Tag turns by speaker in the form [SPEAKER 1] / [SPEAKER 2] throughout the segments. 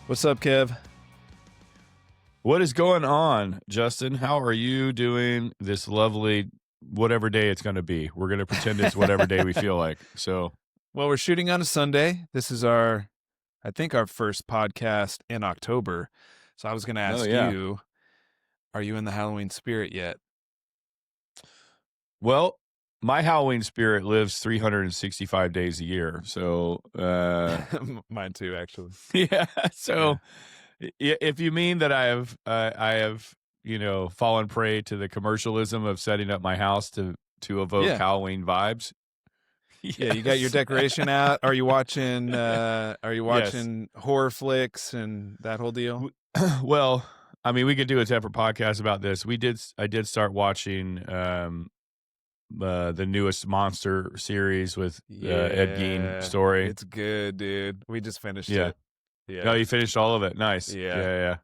[SPEAKER 1] What's up, Kev?
[SPEAKER 2] What is going on, Justin? How are you doing this lovely whatever day it's going to be? We're going to pretend it's whatever day we feel like. So,
[SPEAKER 1] Well, we're shooting on a Sunday. This is I think our first podcast in October. So I was going to ask you, are you in the Halloween spirit yet?
[SPEAKER 2] Well, my Halloween spirit lives 365 days a year. So,
[SPEAKER 1] Mine too, actually.
[SPEAKER 2] yeah. So, if you mean that I have, fallen prey to the commercialism of setting up my house to evoke Halloween vibes.
[SPEAKER 1] Yeah, you got your decoration out. Are you watching
[SPEAKER 2] Yes.
[SPEAKER 1] horror flicks and that whole deal?
[SPEAKER 2] Well, I mean, we could do a separate podcast about this. I did start watching the newest monster series with Ed Gein story.
[SPEAKER 1] It's good, dude. We just finished
[SPEAKER 2] Yeah.
[SPEAKER 1] it. Yeah.
[SPEAKER 2] Oh, you finished all of it. Nice.
[SPEAKER 1] Yeah.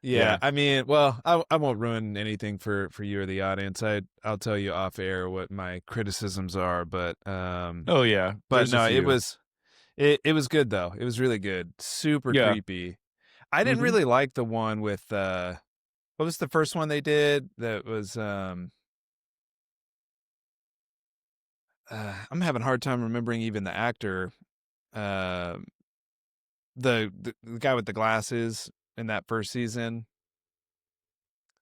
[SPEAKER 2] Yeah.
[SPEAKER 1] I mean, well, I won't ruin anything for you or the audience. I'll tell you off air what my criticisms are, but
[SPEAKER 2] Oh yeah.
[SPEAKER 1] but no, it was good though. It was really good. Super creepy. I didn't really like the one with what was the first one they did that was I'm having a hard time remembering even the actor. The guy with the glasses in that first season.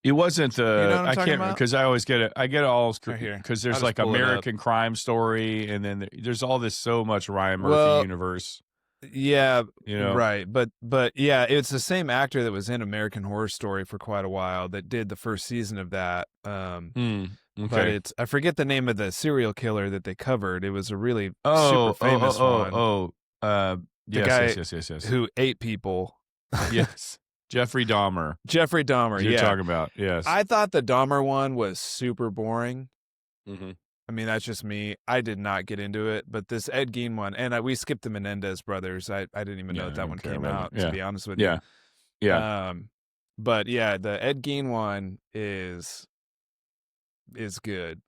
[SPEAKER 2] It wasn't the
[SPEAKER 1] You know what I'm
[SPEAKER 2] I
[SPEAKER 1] talking
[SPEAKER 2] can't
[SPEAKER 1] about?
[SPEAKER 2] because I always get it. I get it all
[SPEAKER 1] Right here.
[SPEAKER 2] because
[SPEAKER 1] I'll
[SPEAKER 2] there's
[SPEAKER 1] just
[SPEAKER 2] like
[SPEAKER 1] pull it up.
[SPEAKER 2] American Crime Story, and then there's all this so much Ryan Murphy universe.
[SPEAKER 1] Yeah,
[SPEAKER 2] You know?
[SPEAKER 1] right. But yeah, it's the same actor that was in American Horror Story for quite a while that did the first season of that.
[SPEAKER 2] Okay.
[SPEAKER 1] But I forget the name of the serial killer that they covered. It was a really super famous one.
[SPEAKER 2] Yes.
[SPEAKER 1] Who ate people.
[SPEAKER 2] Yes. Jeffrey Dahmer.
[SPEAKER 1] Jeffrey Dahmer,
[SPEAKER 2] You're talking about, yes.
[SPEAKER 1] I thought the Dahmer one was super boring.
[SPEAKER 2] Mm-hmm.
[SPEAKER 1] I mean, that's just me. I did not get into it, but this Ed Gein one, and we skipped the Menendez brothers. I didn't even know that one came out, to be honest with you.
[SPEAKER 2] Yeah.
[SPEAKER 1] But yeah, the Ed Gein one is good.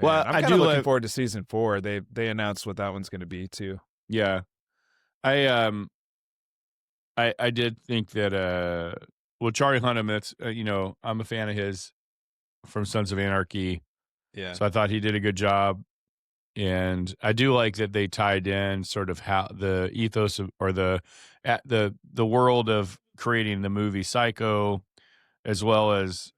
[SPEAKER 2] Well,
[SPEAKER 1] and I'm kind of looking forward to season 4. They announced what that one's going to be too.
[SPEAKER 2] Yeah. I did think that Charlie Hunnam, that's I'm a fan of his from Sons of Anarchy.
[SPEAKER 1] Yeah.
[SPEAKER 2] So I thought he did a good job. And I do like that they tied in sort of how the ethos of, or the world of creating the movie Psycho, as well as,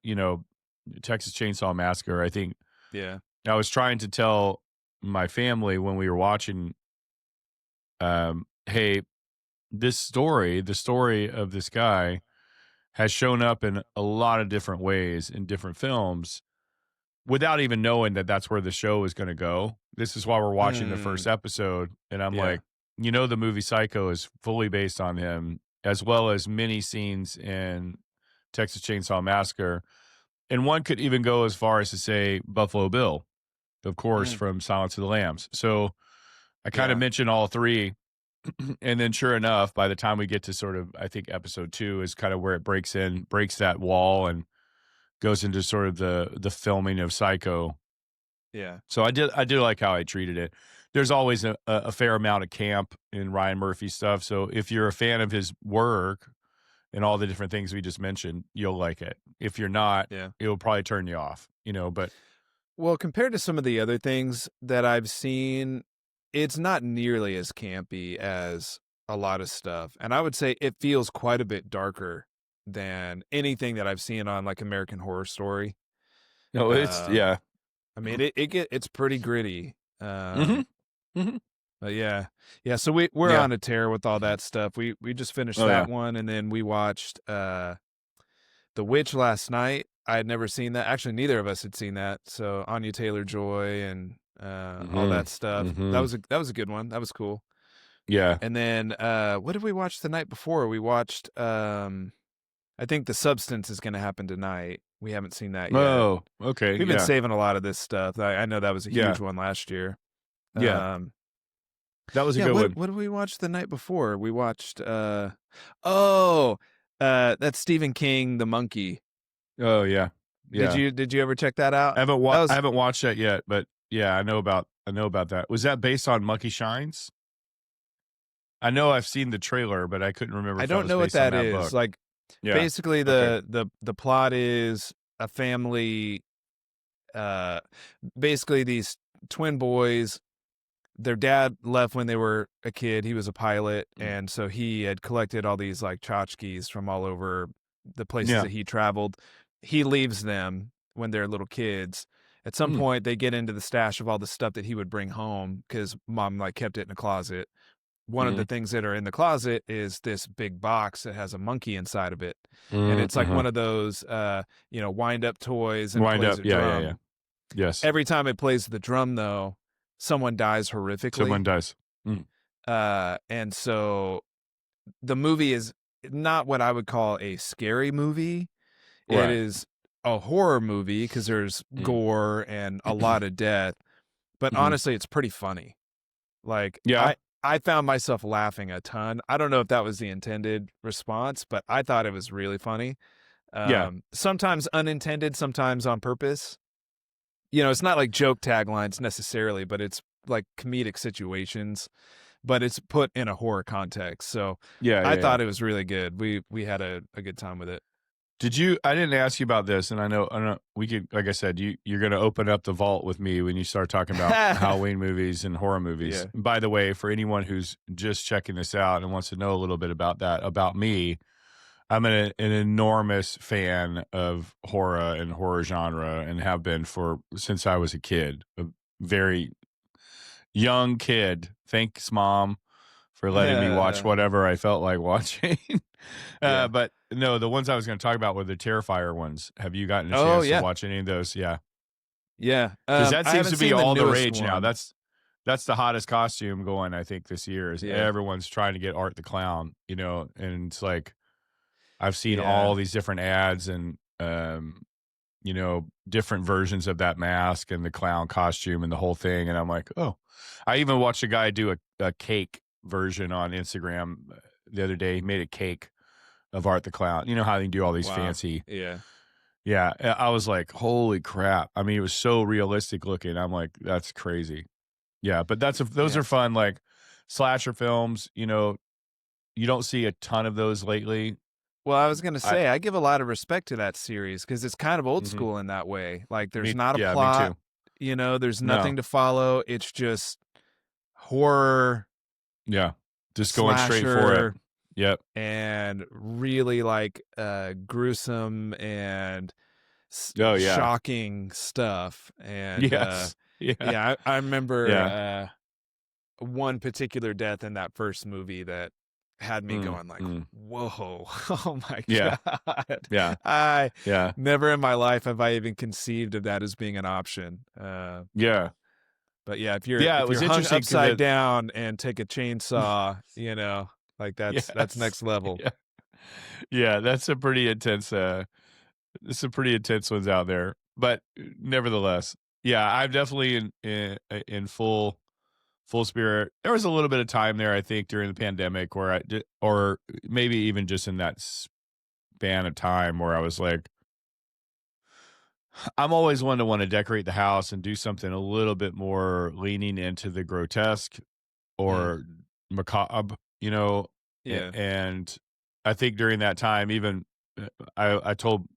[SPEAKER 2] Texas Chainsaw Massacre. I think I was trying to tell my family when we were watching, hey, the story of this guy has shown up in a lot of different ways in different films without even knowing that that's where the show is going to go. This is why we're watching the first episode. And I'm like, the movie Psycho is fully based on him, as well as many scenes in Texas Chainsaw Massacre. And one could even go as far as to say Buffalo Bill, of course, from Silence of the Lambs. So I kind of mentioned all three. And then sure enough, by the time we get to sort of, I think episode 2 is kind of where it breaks that wall and goes into sort of the filming of Psycho.
[SPEAKER 1] Yeah.
[SPEAKER 2] So I do like how I treated it. There's always a fair amount of camp in Ryan Murphy stuff. So if you're a fan of his work and all the different things we just mentioned, you'll like it. If you're not, it'll probably turn you off, but.
[SPEAKER 1] Well, compared to some of the other things that I've seen, it's not nearly as campy as a lot of stuff. And I would say it feels quite a bit darker than anything that I've seen on like American Horror Story.
[SPEAKER 2] No, it's
[SPEAKER 1] I mean, it's pretty gritty. But yeah. So we're on a tear with all that stuff. We just finished that one, and then we watched The Witch last night. I had never seen that. Actually, neither of us had seen that. So Anya Taylor-Joy and all that stuff. That was a good one. That was cool.
[SPEAKER 2] Yeah.
[SPEAKER 1] And then what did we watch the night before? We watched I think The Substance is going to happen tonight. We haven't seen that yet.
[SPEAKER 2] Oh, okay.
[SPEAKER 1] We've been saving a lot of this stuff. I know that was a huge one last year.
[SPEAKER 2] Yeah. That was a good one.
[SPEAKER 1] What did we watch the night before? We watched that's Stephen King, The Monkey.
[SPEAKER 2] Oh yeah.
[SPEAKER 1] Did you ever check that out?
[SPEAKER 2] I haven't watched that yet, but yeah, I know about that. Was that based on Monkey Shines? I know I've seen the trailer, but I couldn't remember
[SPEAKER 1] I
[SPEAKER 2] if that
[SPEAKER 1] don't
[SPEAKER 2] was
[SPEAKER 1] know what
[SPEAKER 2] based on
[SPEAKER 1] that
[SPEAKER 2] that
[SPEAKER 1] is.
[SPEAKER 2] book.
[SPEAKER 1] Like,
[SPEAKER 2] Yeah.
[SPEAKER 1] basically,
[SPEAKER 2] Okay.
[SPEAKER 1] the plot is a family. Uh, Basically, these twin boys. Their dad left when they were a kid. He was a pilot,
[SPEAKER 2] Mm.
[SPEAKER 1] and so he had collected all these like tchotchkes from all over the places
[SPEAKER 2] Yeah.
[SPEAKER 1] that he traveled. He leaves them when they're little kids. At some
[SPEAKER 2] Mm.
[SPEAKER 1] point, they get into the stash of all the stuff that he would bring home because mom like kept it in a closet. One of the
[SPEAKER 2] Mm.
[SPEAKER 1] things that are in the closet is this big box that has a monkey inside of it, and
[SPEAKER 2] Mm.
[SPEAKER 1] it's like one of those wind up toys, and it
[SPEAKER 2] Wind
[SPEAKER 1] plays
[SPEAKER 2] up.
[SPEAKER 1] a
[SPEAKER 2] Yeah. Yeah. Yeah.
[SPEAKER 1] drum.
[SPEAKER 2] Yes.
[SPEAKER 1] Every time it plays the drum, though, someone dies
[SPEAKER 2] Someone
[SPEAKER 1] horrifically.
[SPEAKER 2] does. Mm.
[SPEAKER 1] And so the movie is not what I would call a scary movie. It
[SPEAKER 2] Right.
[SPEAKER 1] is a horror movie because there's
[SPEAKER 2] Mm.
[SPEAKER 1] gore and a lot of death. But
[SPEAKER 2] Mm-hmm.
[SPEAKER 1] honestly, it's pretty funny. Like
[SPEAKER 2] Yeah.
[SPEAKER 1] I found myself laughing a ton. I don't know if that was the intended response, but I thought it was really funny.
[SPEAKER 2] Yeah.
[SPEAKER 1] Sometimes unintended, sometimes on purpose. It's not like joke taglines necessarily, but it's like comedic situations, but it's put in a horror context. So
[SPEAKER 2] Yeah.
[SPEAKER 1] I
[SPEAKER 2] Yeah. Yeah.
[SPEAKER 1] thought it was really good. We had a good time with it.
[SPEAKER 2] Did you? I didn't ask you about this, and I know. We could, like I said, you're going to open up the vault with me when you start talking about Halloween movies and horror movies.
[SPEAKER 1] Yeah.
[SPEAKER 2] And by the way, for anyone who's just checking this out and wants to know a little bit about that, about me, I'm an enormous fan of horror and horror genre, and have been since I was a kid, a very young kid. Thanks, Mom, for letting me watch whatever I felt like watching.
[SPEAKER 1] Yeah.
[SPEAKER 2] But no, the ones I was going to talk about were the Terrifier ones. Have you gotten a
[SPEAKER 1] Oh
[SPEAKER 2] chance to
[SPEAKER 1] yeah.
[SPEAKER 2] watch any of those? Yeah,
[SPEAKER 1] Yeah.
[SPEAKER 2] because that
[SPEAKER 1] I
[SPEAKER 2] seems
[SPEAKER 1] haven't
[SPEAKER 2] to be
[SPEAKER 1] seen the
[SPEAKER 2] all the
[SPEAKER 1] newest
[SPEAKER 2] rage now.
[SPEAKER 1] one.
[SPEAKER 2] That's the hottest costume going, I think, this year. Is
[SPEAKER 1] Yeah.
[SPEAKER 2] everyone's trying to get Art the Clown, and it's like I've seen
[SPEAKER 1] Yeah.
[SPEAKER 2] all these different ads and different versions of that mask and the clown costume and the whole thing, and I'm like, oh, I even watched a guy do a cake version on Instagram the other day. He made a cake of Art the Clown. You know how they can do all these
[SPEAKER 1] Wow.
[SPEAKER 2] fancy.
[SPEAKER 1] Yeah.
[SPEAKER 2] Yeah, I was like, holy crap. I mean, it was so realistic looking. I'm like, that's crazy. Yeah, but those
[SPEAKER 1] Yeah.
[SPEAKER 2] are fun, like slasher films. You don't see a ton of those lately.
[SPEAKER 1] Well, I was gonna
[SPEAKER 2] I
[SPEAKER 1] say I give a lot of respect to that series because it's kind of old
[SPEAKER 2] mhm.
[SPEAKER 1] school in that way. Like there's
[SPEAKER 2] Me
[SPEAKER 1] not a
[SPEAKER 2] yeah, me
[SPEAKER 1] plot,
[SPEAKER 2] too.
[SPEAKER 1] there's
[SPEAKER 2] No.
[SPEAKER 1] nothing to follow. It's just horror,
[SPEAKER 2] Yeah. Just going straight for it.
[SPEAKER 1] slasher,
[SPEAKER 2] Yep.
[SPEAKER 1] and really like gruesome and
[SPEAKER 2] Oh yeah.
[SPEAKER 1] shocking stuff. And
[SPEAKER 2] Yes. Yeah.
[SPEAKER 1] yeah, I remember
[SPEAKER 2] Yeah.
[SPEAKER 1] one particular death in that first movie that had me going like,
[SPEAKER 2] Mm.
[SPEAKER 1] whoa, oh my
[SPEAKER 2] Yeah.
[SPEAKER 1] God.
[SPEAKER 2] Yeah.
[SPEAKER 1] I
[SPEAKER 2] Yeah.
[SPEAKER 1] never in my life have I even conceived of that as being an option.
[SPEAKER 2] Yeah.
[SPEAKER 1] But yeah, if
[SPEAKER 2] Yeah, it
[SPEAKER 1] you're
[SPEAKER 2] was
[SPEAKER 1] hung
[SPEAKER 2] interesting because
[SPEAKER 1] upside down and take a chainsaw, like that's
[SPEAKER 2] yes.
[SPEAKER 1] next level.
[SPEAKER 2] Yeah. Yeah, that's a pretty intense there's some pretty intense ones out there. But nevertheless, yeah, I'm definitely in full spirit. There was a little bit of time there, I think, during the pandemic where or maybe even just in that span of time where I was like, I'm always one to want to decorate the house and do something a little bit more leaning into the grotesque
[SPEAKER 1] Mm,
[SPEAKER 2] or macabre,
[SPEAKER 1] yeah.
[SPEAKER 2] and I think during that time, even I told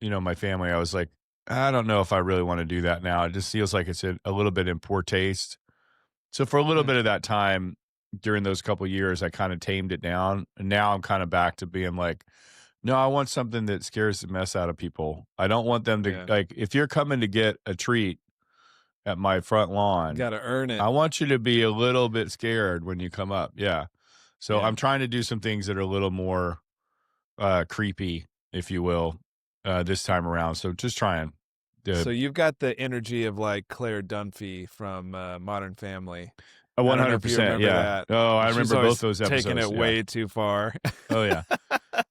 [SPEAKER 2] my family, I was like, I don't know if I really want to do that now. It just feels like it's a little bit in poor taste. So for a little
[SPEAKER 1] Mm,
[SPEAKER 2] bit of that time during those couple years, I kind of tamed it down, and now I'm kind of back to being like, no, I want something that scares the mess out of people. I don't want them to
[SPEAKER 1] yeah.
[SPEAKER 2] like if you're coming to get a treat at my front lawn,
[SPEAKER 1] Got to earn it.
[SPEAKER 2] I want you to be a little bit scared when you come up. Yeah. So
[SPEAKER 1] Yeah.
[SPEAKER 2] I'm trying to do some things that are a little more creepy, if you will, this time around. So just trying to
[SPEAKER 1] So you've got the energy of like Claire Dunphy from Modern Family. I don't know if you
[SPEAKER 2] 100%.
[SPEAKER 1] remember
[SPEAKER 2] Yeah.
[SPEAKER 1] that.
[SPEAKER 2] Oh, I
[SPEAKER 1] She's
[SPEAKER 2] remember both
[SPEAKER 1] always
[SPEAKER 2] those
[SPEAKER 1] taking
[SPEAKER 2] episodes.
[SPEAKER 1] it
[SPEAKER 2] Yeah.
[SPEAKER 1] way too far.
[SPEAKER 2] Oh yeah.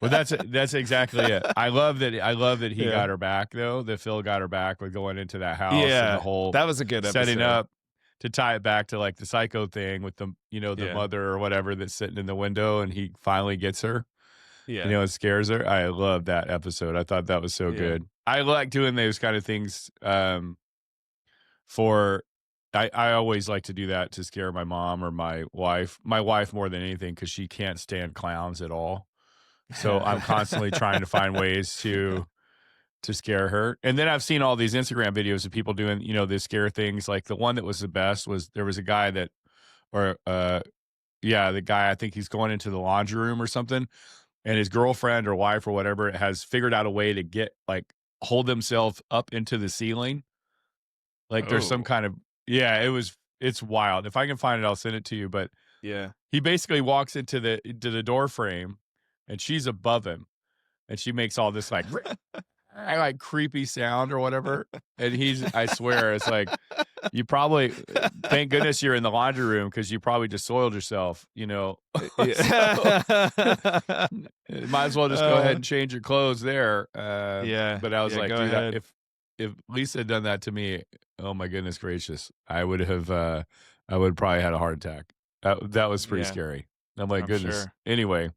[SPEAKER 2] Well, that's exactly it. I love that. I love that he
[SPEAKER 1] Yeah.
[SPEAKER 2] got her back though. That Phil got her back with going into that house and the
[SPEAKER 1] Yeah.
[SPEAKER 2] whole
[SPEAKER 1] That was a good
[SPEAKER 2] setting
[SPEAKER 1] episode.
[SPEAKER 2] up to tie it back to like the psycho thing with the
[SPEAKER 1] Yeah.
[SPEAKER 2] mother or whatever that's sitting in the window and he finally gets her.
[SPEAKER 1] Yeah.
[SPEAKER 2] It scares her. I love that episode. I thought that was so
[SPEAKER 1] Yeah.
[SPEAKER 2] good. I like doing those kind of things for I always like to do that to scare my mom or my wife. My wife more than anything because she can't stand clowns at all. So I'm constantly trying to find ways to scare her. And then I've seen all these Instagram videos of people doing, the scare things. Like the one that was the best was there was a guy that, or the guy, I think he's going into the laundry room or something, and his girlfriend or wife or whatever has figured out a way to hold himself up into the ceiling. Like there's some
[SPEAKER 1] Oh,
[SPEAKER 2] kind of, it's wild. If I can find it, I'll send it to you. But
[SPEAKER 1] yeah.
[SPEAKER 2] he basically walks into the door frame and she's above him and she makes all this like creepy sound or whatever. And I swear, it's like, you probably, thank goodness you're in the laundry room because you probably just soiled yourself, So,
[SPEAKER 1] Yeah.
[SPEAKER 2] might as well just go ahead and change your clothes there.
[SPEAKER 1] Yeah.
[SPEAKER 2] But I was
[SPEAKER 1] Yeah,
[SPEAKER 2] like,
[SPEAKER 1] go
[SPEAKER 2] dude,
[SPEAKER 1] ahead.
[SPEAKER 2] if Lisa had done that to me, oh my goodness gracious, I would probably had a heart attack. That was pretty
[SPEAKER 1] Yeah,
[SPEAKER 2] scary. Oh my
[SPEAKER 1] I'm
[SPEAKER 2] goodness.
[SPEAKER 1] sure.
[SPEAKER 2] Anyway,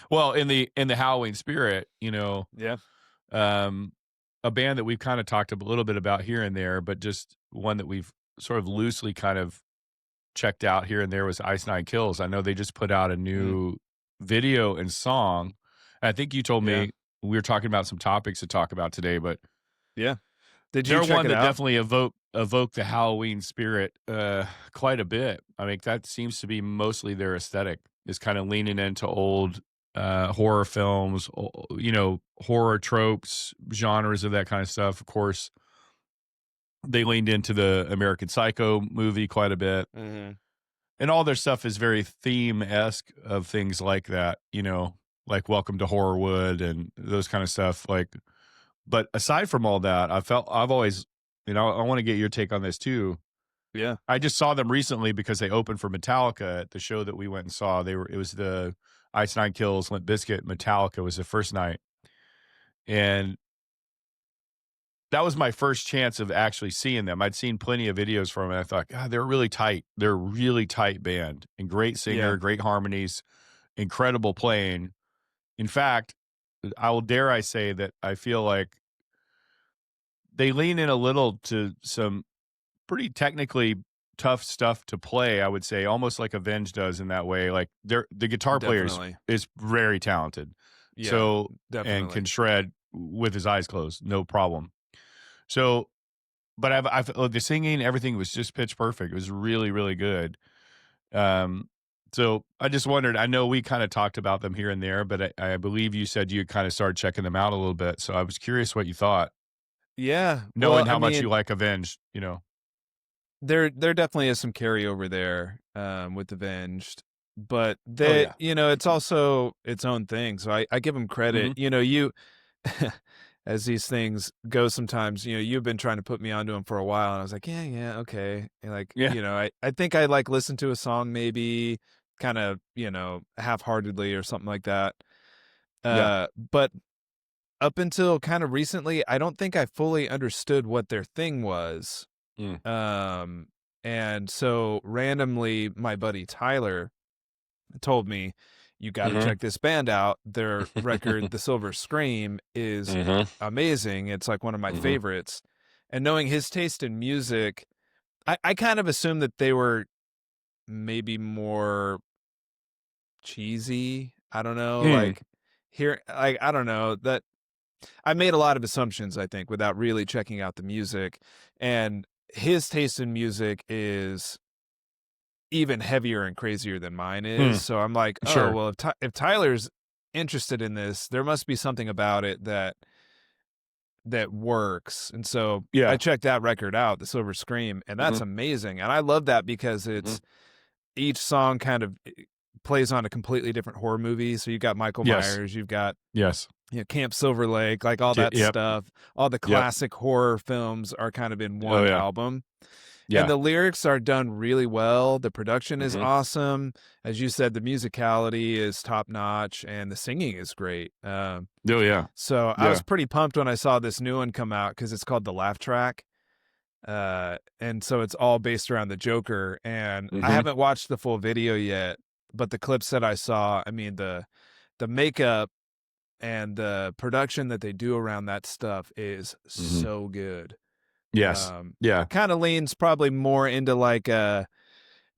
[SPEAKER 2] well, in the Halloween spirit,
[SPEAKER 1] Yeah.
[SPEAKER 2] um, a band that we've kind of talked a little bit about here and there, but just one that we've sort of loosely kind of checked out here and there was Ice Nine Kills. I know they just put out a
[SPEAKER 1] Mm,
[SPEAKER 2] new video and song. I think you told
[SPEAKER 1] yeah.
[SPEAKER 2] me we were talking about some topics to talk about today, but
[SPEAKER 1] Yeah. Did you
[SPEAKER 2] they're
[SPEAKER 1] check
[SPEAKER 2] one
[SPEAKER 1] it
[SPEAKER 2] that
[SPEAKER 1] out?
[SPEAKER 2] definitely evoke the Halloween spirit quite a bit. I mean, that seems to be mostly their aesthetic, is kind of leaning into old horror films, horror tropes, genres of that kind of stuff. Of course, they leaned into the American Psycho movie quite a bit.
[SPEAKER 1] Mhm.
[SPEAKER 2] And all their stuff is very theme-esque of things like that, like Welcome to Horrorwood and those kind of stuff. But aside from all that, I've always, I want to get your take on this too.
[SPEAKER 1] Yeah.
[SPEAKER 2] I just saw them recently because they opened for Metallica at the show that we went and saw. It was the Ice Nine Kills, Limp Bizkit, Metallica was the first night. And that was my first chance of actually seeing them. I'd seen plenty of videos from them, and I thought, God, they're really tight. They're a really tight band and great singer,
[SPEAKER 1] Yeah.
[SPEAKER 2] great harmonies, incredible playing. In fact, I say that I feel like they lean in a little to some pretty technically tough stuff to play, I would say, almost like Avenged does in that way. Like the guitar player
[SPEAKER 1] Definitely.
[SPEAKER 2] is very talented.
[SPEAKER 1] Yeah,
[SPEAKER 2] So, and can
[SPEAKER 1] definitely.
[SPEAKER 2] shred with his eyes closed, no problem. So, but the singing, everything was just pitch perfect. It was really, really good. Um, so I just wondered. I know we kind of talked about them here and there, but I believe you said you kind of started checking them out a little bit. So I was curious what you thought,
[SPEAKER 1] Yeah. Well,
[SPEAKER 2] knowing
[SPEAKER 1] I
[SPEAKER 2] how much you
[SPEAKER 1] mean,
[SPEAKER 2] like Avenged.
[SPEAKER 1] there definitely is some carryover there with Avenged, but
[SPEAKER 2] Oh
[SPEAKER 1] that
[SPEAKER 2] yeah.
[SPEAKER 1] it's also its own thing. So I give them credit.
[SPEAKER 2] Hmm.
[SPEAKER 1] You as these things go sometimes, you've been trying to put me onto them for a while, and I was like, yeah, yeah, okay. And like,
[SPEAKER 2] Yeah.
[SPEAKER 1] I think I like listen to a song maybe kind of, half-heartedly or something like that.
[SPEAKER 2] Yeah.
[SPEAKER 1] But up until kind of recently, I don't think I fully understood what their thing was.
[SPEAKER 2] Mm.
[SPEAKER 1] Um, and so randomly, my buddy Tyler told me, "You got to
[SPEAKER 2] Hmm.
[SPEAKER 1] check this band out. Their record, The Silver Scream, is
[SPEAKER 2] Hmm.
[SPEAKER 1] amazing. It's like one of my
[SPEAKER 2] Hmm.
[SPEAKER 1] favorites." And knowing his taste in music, I kind of assumed that they were maybe more cheesy. I don't know,
[SPEAKER 2] Mm.
[SPEAKER 1] I don't know that I made a lot of assumptions, I think, without really checking out the music. And his taste in music is even heavier and crazier than mine is.
[SPEAKER 2] Mm.
[SPEAKER 1] So I'm like, oh,
[SPEAKER 2] Sure.
[SPEAKER 1] well, if Tyler's interested in this, there must be something about it that works. And so I
[SPEAKER 2] Yeah.
[SPEAKER 1] checked that record out, The Silver Scream, and that's
[SPEAKER 2] Hmm.
[SPEAKER 1] amazing. And I love that because
[SPEAKER 2] Hmm.
[SPEAKER 1] it's each song kind of plays on a completely different horror movie. So you've got Michael
[SPEAKER 2] Yes.
[SPEAKER 1] Myers, you've got
[SPEAKER 2] Yes.
[SPEAKER 1] Camp Silver Lake, like all that
[SPEAKER 2] Yep.
[SPEAKER 1] stuff. All the
[SPEAKER 2] Yep.
[SPEAKER 1] classic horror films are kind of in
[SPEAKER 2] Oh
[SPEAKER 1] one
[SPEAKER 2] yeah.
[SPEAKER 1] album. And
[SPEAKER 2] Yeah.
[SPEAKER 1] the lyrics are done really well. The production is
[SPEAKER 2] Hmm.
[SPEAKER 1] awesome. As you said, the musicality is top notch and the singing is great.
[SPEAKER 2] Oh yeah.
[SPEAKER 1] So I was
[SPEAKER 2] Yeah.
[SPEAKER 1] pretty pumped when I saw this new one come out because it's called The Laugh Track. And so it's all based around the Joker. And I
[SPEAKER 2] Hmm.
[SPEAKER 1] haven't watched the full video yet, but the clips that I saw, I mean, the makeup and the production that they do around that stuff is
[SPEAKER 2] Hmm.
[SPEAKER 1] so good.
[SPEAKER 2] Yes. Yeah.
[SPEAKER 1] Kind of leans probably more into like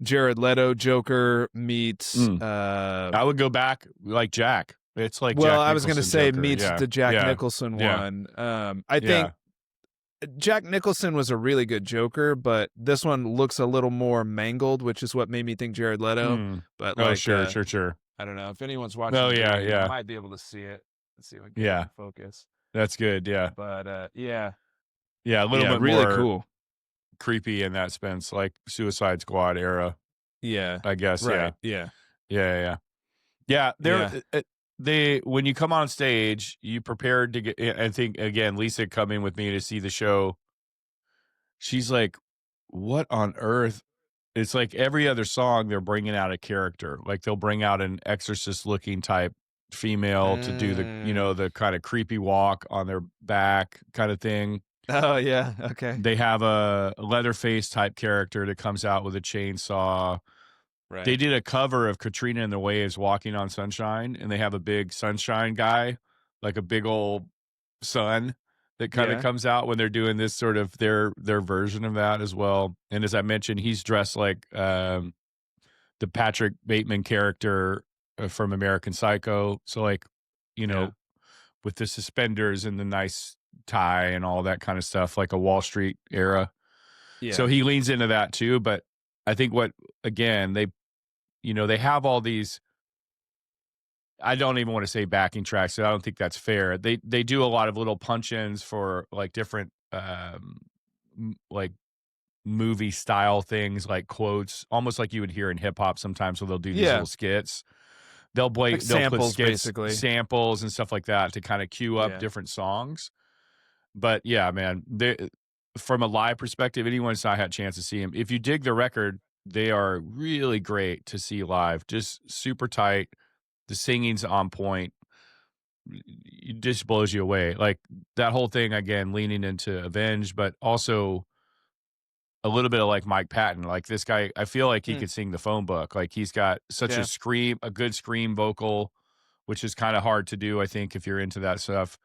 [SPEAKER 1] Jared Leto Joker meets
[SPEAKER 2] I would go back like Jack. It's like
[SPEAKER 1] well,
[SPEAKER 2] Jack
[SPEAKER 1] I was going to
[SPEAKER 2] Nicholson
[SPEAKER 1] say
[SPEAKER 2] Joker.
[SPEAKER 1] meets
[SPEAKER 2] Yeah.
[SPEAKER 1] the Jack
[SPEAKER 2] Yeah.
[SPEAKER 1] Nicholson
[SPEAKER 2] Yeah.
[SPEAKER 1] one. I think Jack Nicholson was a really good Joker, but this one looks a little more mangled, which is what made me think Jared Leto. But
[SPEAKER 2] Oh,
[SPEAKER 1] like,
[SPEAKER 2] sure.
[SPEAKER 1] I don't know if anyone's watching
[SPEAKER 2] Oh,
[SPEAKER 1] the
[SPEAKER 2] yeah.
[SPEAKER 1] video, you
[SPEAKER 2] Yeah.
[SPEAKER 1] might be able to see it. Let's see if I can get it
[SPEAKER 2] Yeah.
[SPEAKER 1] in focus.
[SPEAKER 2] That's good. Yeah.
[SPEAKER 1] But yeah,
[SPEAKER 2] Yeah. A little bit
[SPEAKER 1] really
[SPEAKER 2] more
[SPEAKER 1] cool.
[SPEAKER 2] creepy in that sense, like Suicide Squad era.
[SPEAKER 1] Yeah,
[SPEAKER 2] I guess.
[SPEAKER 1] right.
[SPEAKER 2] Yeah. Yeah. They when you come on stage, you prepared to get. I think again, Lisa coming with me to see the show. She's like, "What on earth?" It's like every other song they're bringing out a character. Like they'll bring out an exorcist looking type female to do the kind of creepy walk on their back kind of thing.
[SPEAKER 1] Oh yeah, okay.
[SPEAKER 2] They have a Leatherface type character that comes out with a chainsaw.
[SPEAKER 1] Right.
[SPEAKER 2] They did a cover of Katrina and the Waves Walking on Sunshine, and they have a big sunshine guy, like a big old sun that kind of comes out when they're doing this sort of their version of that as well. And as I mentioned, he's dressed like the Patrick Bateman character from American Psycho. So like, with the suspenders and the nice tie and all that kind of stuff, like a Wall Street era.
[SPEAKER 1] Yeah.
[SPEAKER 2] So he leans into that too. But I think again, they have all these, I don't even want to say backing tracks. So I don't think that's fair. They do a lot of little punch-ins for like different like movie style things, like quotes, almost like you would hear in hip hop sometimes, where they'll do these little skits. They'll put
[SPEAKER 1] samples,
[SPEAKER 2] skits,
[SPEAKER 1] basically.
[SPEAKER 2] samples and stuff like that to kind of cue up different songs. But yeah, man, from a live perspective, anyone's not had a chance to see him. If you dig the record, they are really great to see live. Just super tight. The singing's on point. It just blows you away. Like that whole thing, again, leaning into Avenged, but also a little bit of like Mike Patton. Like this guy, I feel like he could sing the phone book. Like he's got such a good scream vocal, which is kind of hard to do, I think, if you're into that stuff.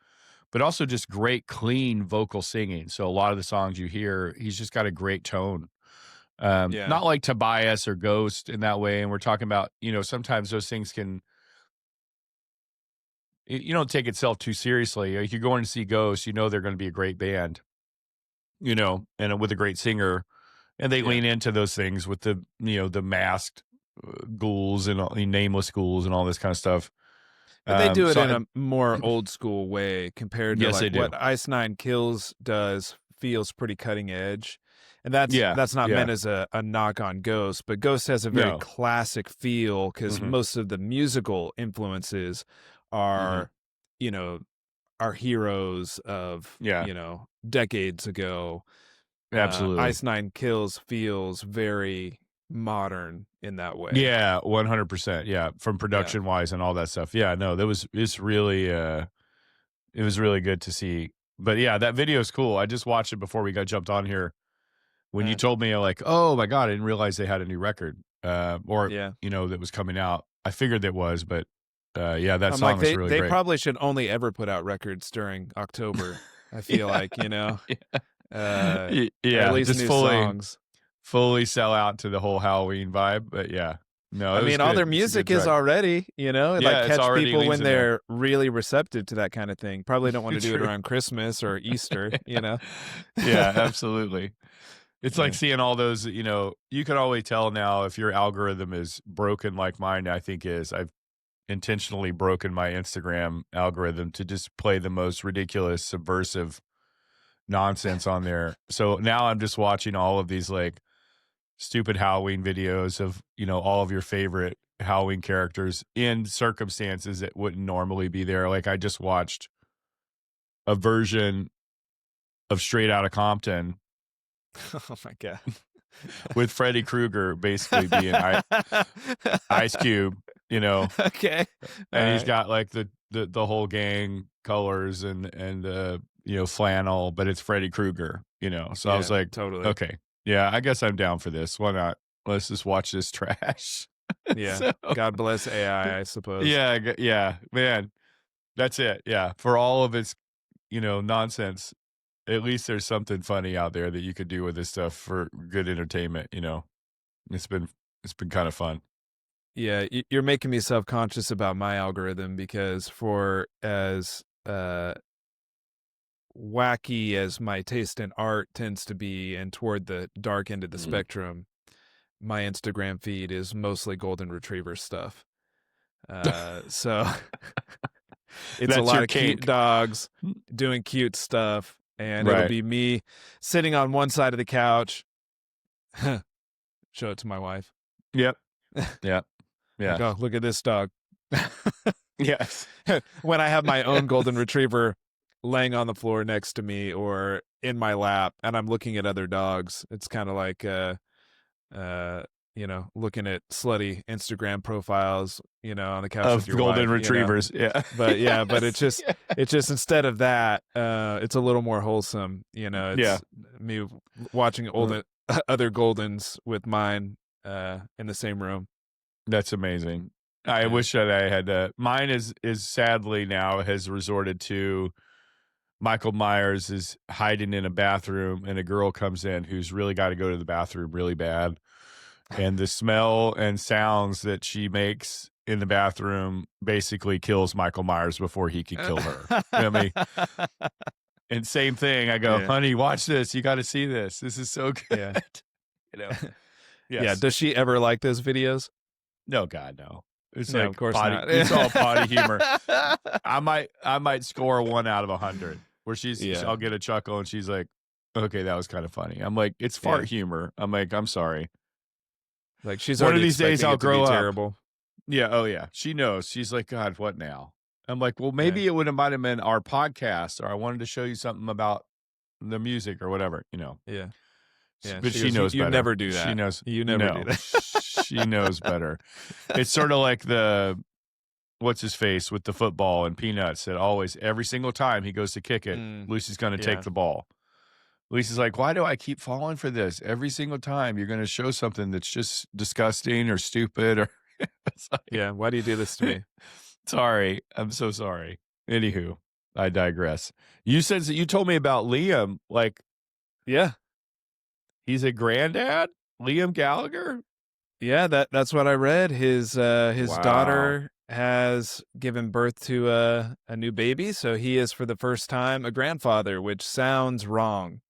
[SPEAKER 2] But also just great, clean vocal singing. So a lot of the songs you hear, he's just got a great tone. Not like Tobias or Ghost in that way. And we're talking about, sometimes those things you don't take itself too seriously. If you're going to see Ghost, they're going to be a great band, and with a great singer. And they lean into those things with the masked ghouls and nameless ghouls and all this kind of stuff.
[SPEAKER 1] But they do it in a more old school way compared to like what Ice Nine Kills does. Feels pretty cutting edge, and that's not meant as a knock on Ghost, but Ghost has a very classic feel because most of the musical influences are our heroes of decades ago.
[SPEAKER 2] Absolutely.
[SPEAKER 1] Ice Nine Kills feels very modern in that way.
[SPEAKER 2] Yeah, 100%. Yeah, from production wise and all that stuff. Yeah, no, it's really it was really good to see. But yeah, that video is cool. I just watched it before we got jumped on here. When you told me, like, oh my God, I didn't realize they had a new record. That was coming out. I figured it was, but that song was really great.
[SPEAKER 1] They probably should only ever put out records during October. I feel like, at least
[SPEAKER 2] just
[SPEAKER 1] new songs.
[SPEAKER 2] Fully sell out to the whole Halloween vibe. But yeah, no,
[SPEAKER 1] I mean, all their music is already, like catch people when they're really receptive to that kind of thing. Probably don't want to do it around Christmas or Easter,
[SPEAKER 2] Yeah, absolutely. It's like seeing all those, you can always tell now if your algorithm is broken like mine, I think is. I've intentionally broken my Instagram algorithm to just play the most ridiculous, subversive nonsense on there. So now I'm just watching all of these like stupid Halloween videos of, all of your favorite Halloween characters in circumstances that wouldn't normally be there. Like I just watched a version of Straight Outta Compton.
[SPEAKER 1] Oh my God.
[SPEAKER 2] With Freddy Krueger basically being Ice Cube,
[SPEAKER 1] Okay.
[SPEAKER 2] And he's got like the whole gang colors and flannel, but it's Freddy Krueger, So I was like,
[SPEAKER 1] totally.
[SPEAKER 2] Okay. Yeah, I guess I'm down for this. Why not? Let's just watch this trash.
[SPEAKER 1] Yeah. So, God bless AI, I suppose.
[SPEAKER 2] Yeah, man. That's it. Yeah. For all of its, nonsense, At least there's something funny out there that you could do with this stuff for good entertainment. It's been kind of fun.
[SPEAKER 1] Yeah, you're making me self-conscious about my algorithm because for as wacky as my taste in art tends to be and toward the dark end of the spectrum, my Instagram feed is mostly golden retriever stuff. So it's a lot of cute dogs doing cute stuff, and it'll be me sitting on one side of the couch. Show it to my wife.
[SPEAKER 2] Yep. Yep. Yeah.
[SPEAKER 1] Like, oh, look at this dog.
[SPEAKER 2] Yes.
[SPEAKER 1] When I have my own golden retriever laying on the floor next to me or in my lap and I'm looking at other dogs, it's kind of like looking at slutty Instagram profiles, on the couch
[SPEAKER 2] of
[SPEAKER 1] with your
[SPEAKER 2] golden
[SPEAKER 1] wife,
[SPEAKER 2] retrievers. Yeah.
[SPEAKER 1] But but it's just instead of that, it's a little more wholesome. It's me watching other Goldens with mine in the same room.
[SPEAKER 2] That's amazing. I wish that I had mine is sadly now has resorted to Michael Myers is hiding in a bathroom and a girl comes in who's really got to go to the bathroom really bad. And the smell and sounds that she makes in the bathroom basically kills Michael Myers before he could kill her. You know what I mean? And same thing. I go, honey, watch this. You got to see this. This is so good.
[SPEAKER 1] Yes.
[SPEAKER 2] Yeah.
[SPEAKER 1] Does she ever like those videos?
[SPEAKER 2] No, God, no. It's
[SPEAKER 1] no,
[SPEAKER 2] like
[SPEAKER 1] of course
[SPEAKER 2] potty,
[SPEAKER 1] not.
[SPEAKER 2] It's all potty humor. I might score 1 out of 100 where I'll get a chuckle and she's like, okay, that was kind of funny. I'm like, it's fart humor. I'm like, I'm sorry.
[SPEAKER 1] Like she's
[SPEAKER 2] one of these days I'll grow up.
[SPEAKER 1] Terrible.
[SPEAKER 2] Yeah. Oh yeah. She knows. She's like, God, what now? I'm like, well, maybe it might have been our podcast, or I wanted to show you something about the music or whatever,
[SPEAKER 1] Yeah. Yeah.
[SPEAKER 2] But she knows better.
[SPEAKER 1] You never do that.
[SPEAKER 2] She knows.
[SPEAKER 1] You never do that.
[SPEAKER 2] She knows better. It's sort of like what's his face with the football and Peanuts that always, every single time he goes to kick it, Lucy's going to take the ball. Lisa's like, why do I keep falling for this? Every single time you're going to show something that's just disgusting or stupid or
[SPEAKER 1] why do you do this to me?
[SPEAKER 2] Sorry. I'm so sorry. Anywho, I digress. You told me about Liam. Like, he's a granddad? Liam Gallagher?
[SPEAKER 1] Yeah, that's what I read. His daughter has given birth to a new baby, so he is for the first time a grandfather, which sounds wrong.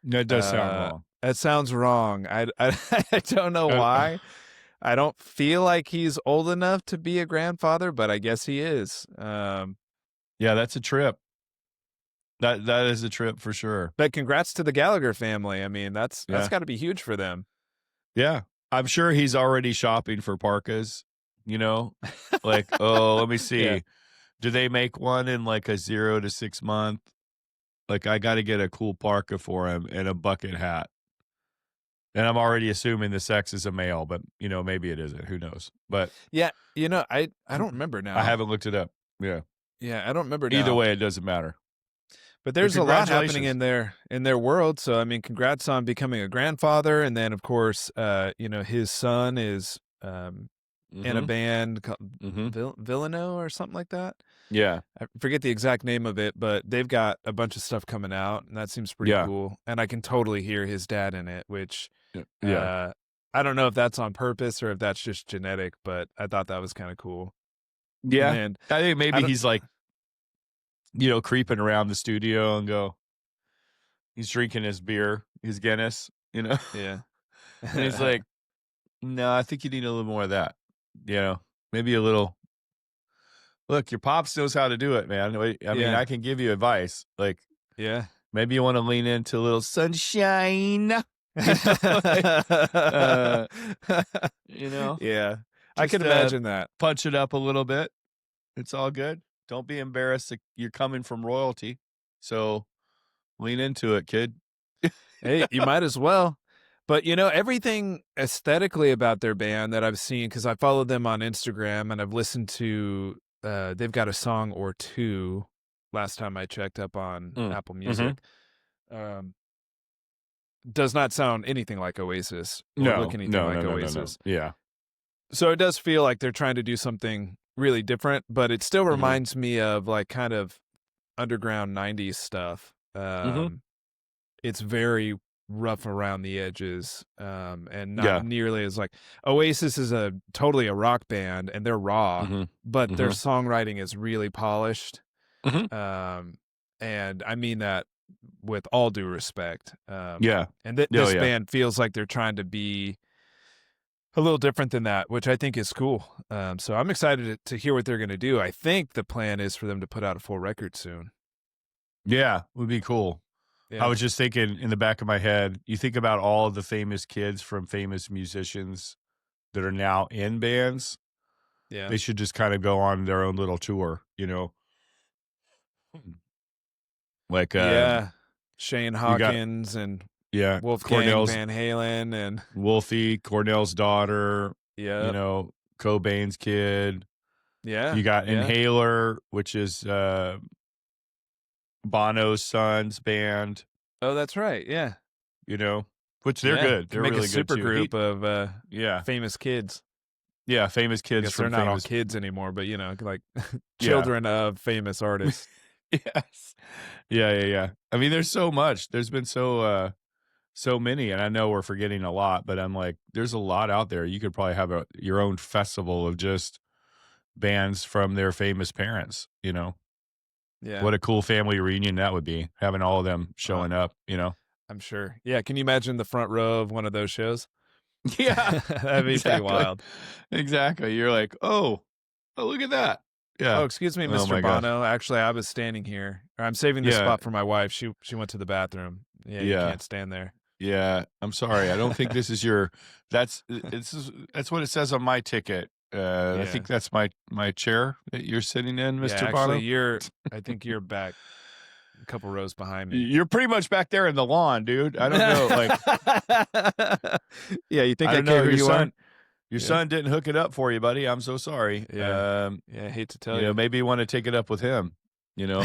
[SPEAKER 2] No, it does sound wrong.
[SPEAKER 1] It sounds wrong. I don't know why. I don't feel like he's old enough to be a grandfather, but I guess he is.
[SPEAKER 2] Yeah, that's a trip. That is a trip for sure.
[SPEAKER 1] But congrats to the Gallagher family. I mean, that's got to be huge for them.
[SPEAKER 2] Yeah. I'm sure he's already shopping for parkas, like, oh, let me see. Yeah. Do they make one in like a 0 to 6 month? Like, I got to get a cool parka for him and a bucket hat. And I'm already assuming the sex is a male, but maybe it isn't. Who knows? But
[SPEAKER 1] yeah, I don't remember now.
[SPEAKER 2] I haven't looked it up. Yeah.
[SPEAKER 1] Yeah, I don't remember now.
[SPEAKER 2] Either way, it doesn't matter.
[SPEAKER 1] But there's a lot happening in their world. So I mean, congrats on becoming a grandfather, and then of course, his son is in a band called Villano or something like that.
[SPEAKER 2] Yeah,
[SPEAKER 1] I forget the exact name of it, but they've got a bunch of stuff coming out, and that seems pretty cool. And I can totally hear his dad in it, which I don't know if that's on purpose or if that's just genetic, but I thought that was kind of cool.
[SPEAKER 2] Yeah, and I think maybe he's like, creeping around the studio and he's drinking his beer, his Guinness,
[SPEAKER 1] Yeah.
[SPEAKER 2] And he's like, no, I think you need a little more of that. Maybe a little. Look, your pops knows how to do it, man. I mean, I can give you advice. Like, maybe you want to lean into a little sunshine.
[SPEAKER 1] Yeah. I can imagine that.
[SPEAKER 2] Punch it up a little bit. It's all good. Don't be embarrassed that you're coming from royalty. So lean into it, kid.
[SPEAKER 1] Hey, you might as well. But, everything aesthetically about their band that I've seen, because I follow them on Instagram and I've listened to, they've got a song or two last time I checked up on Apple Music. Does not sound anything like Oasis or look anything like Oasis.
[SPEAKER 2] No. Yeah.
[SPEAKER 1] So it does feel like they're trying to do something really different, but it still reminds me of like kind of underground 90s stuff. It's very rough around the edges, and not
[SPEAKER 2] Yeah.
[SPEAKER 1] nearly as like Oasis is totally a rock band and they're raw, but their songwriting is really polished. And I mean that with all due respect.
[SPEAKER 2] Yeah.
[SPEAKER 1] And this band feels like they're trying to be a little different than that, which I think is cool. So I'm excited to hear what they're going to do. I think the plan is for them to put out a full record soon.
[SPEAKER 2] Yeah, would be cool. Yeah. I was just thinking in the back of my head, you think about all of the famous kids from famous musicians that are now in bands.
[SPEAKER 1] Yeah.
[SPEAKER 2] They should just kind of go on their own little tour, you know? Like,
[SPEAKER 1] Shane Hawkins and Wolfgang Van Halen and
[SPEAKER 2] Wolfie, Cornell's daughter, you know, Cobain's kid.
[SPEAKER 1] Yeah.
[SPEAKER 2] You got Inhaler, which is Bono's son's band.
[SPEAKER 1] Oh, that's right. Yeah.
[SPEAKER 2] You know, which they're good. They're really good too.
[SPEAKER 1] Super group of famous kids.
[SPEAKER 2] Yeah, famous kids.
[SPEAKER 1] I guess they're not all kids anymore, but you know, like children of famous artists.
[SPEAKER 2] Yes. Yeah. I mean, there's so much. There's been so many, and I know we're forgetting a lot, but I'm like, there's a lot out there. You could probably have your own festival of just bands from their famous parents, you know?
[SPEAKER 1] Yeah.
[SPEAKER 2] What a cool family reunion that would be, having all of them showing up, you know?
[SPEAKER 1] I'm sure. Yeah. Can you imagine the front row of one of those shows?
[SPEAKER 2] Yeah.
[SPEAKER 1] That'd be pretty wild.
[SPEAKER 2] Exactly. You're like, oh, look at that. Yeah.
[SPEAKER 1] Oh, excuse me, Mr. Bono. Actually, I was standing here. I'm saving this spot for my wife. She went to the bathroom. Yeah, you can't stand there.
[SPEAKER 2] Yeah. I'm sorry. I don't think this is your that's what it says on my ticket. I think that's my chair that you're sitting in, Mr. Bono.
[SPEAKER 1] Actually, I think you're back a couple rows behind me.
[SPEAKER 2] You're pretty much back there in the lawn, dude. I don't know, like
[SPEAKER 1] yeah, you think I care who you are?
[SPEAKER 2] Your son didn't hook it up for you, buddy. I'm so sorry.
[SPEAKER 1] Yeah, I hate to tell you.
[SPEAKER 2] You know, maybe you want to take it up with him. You know,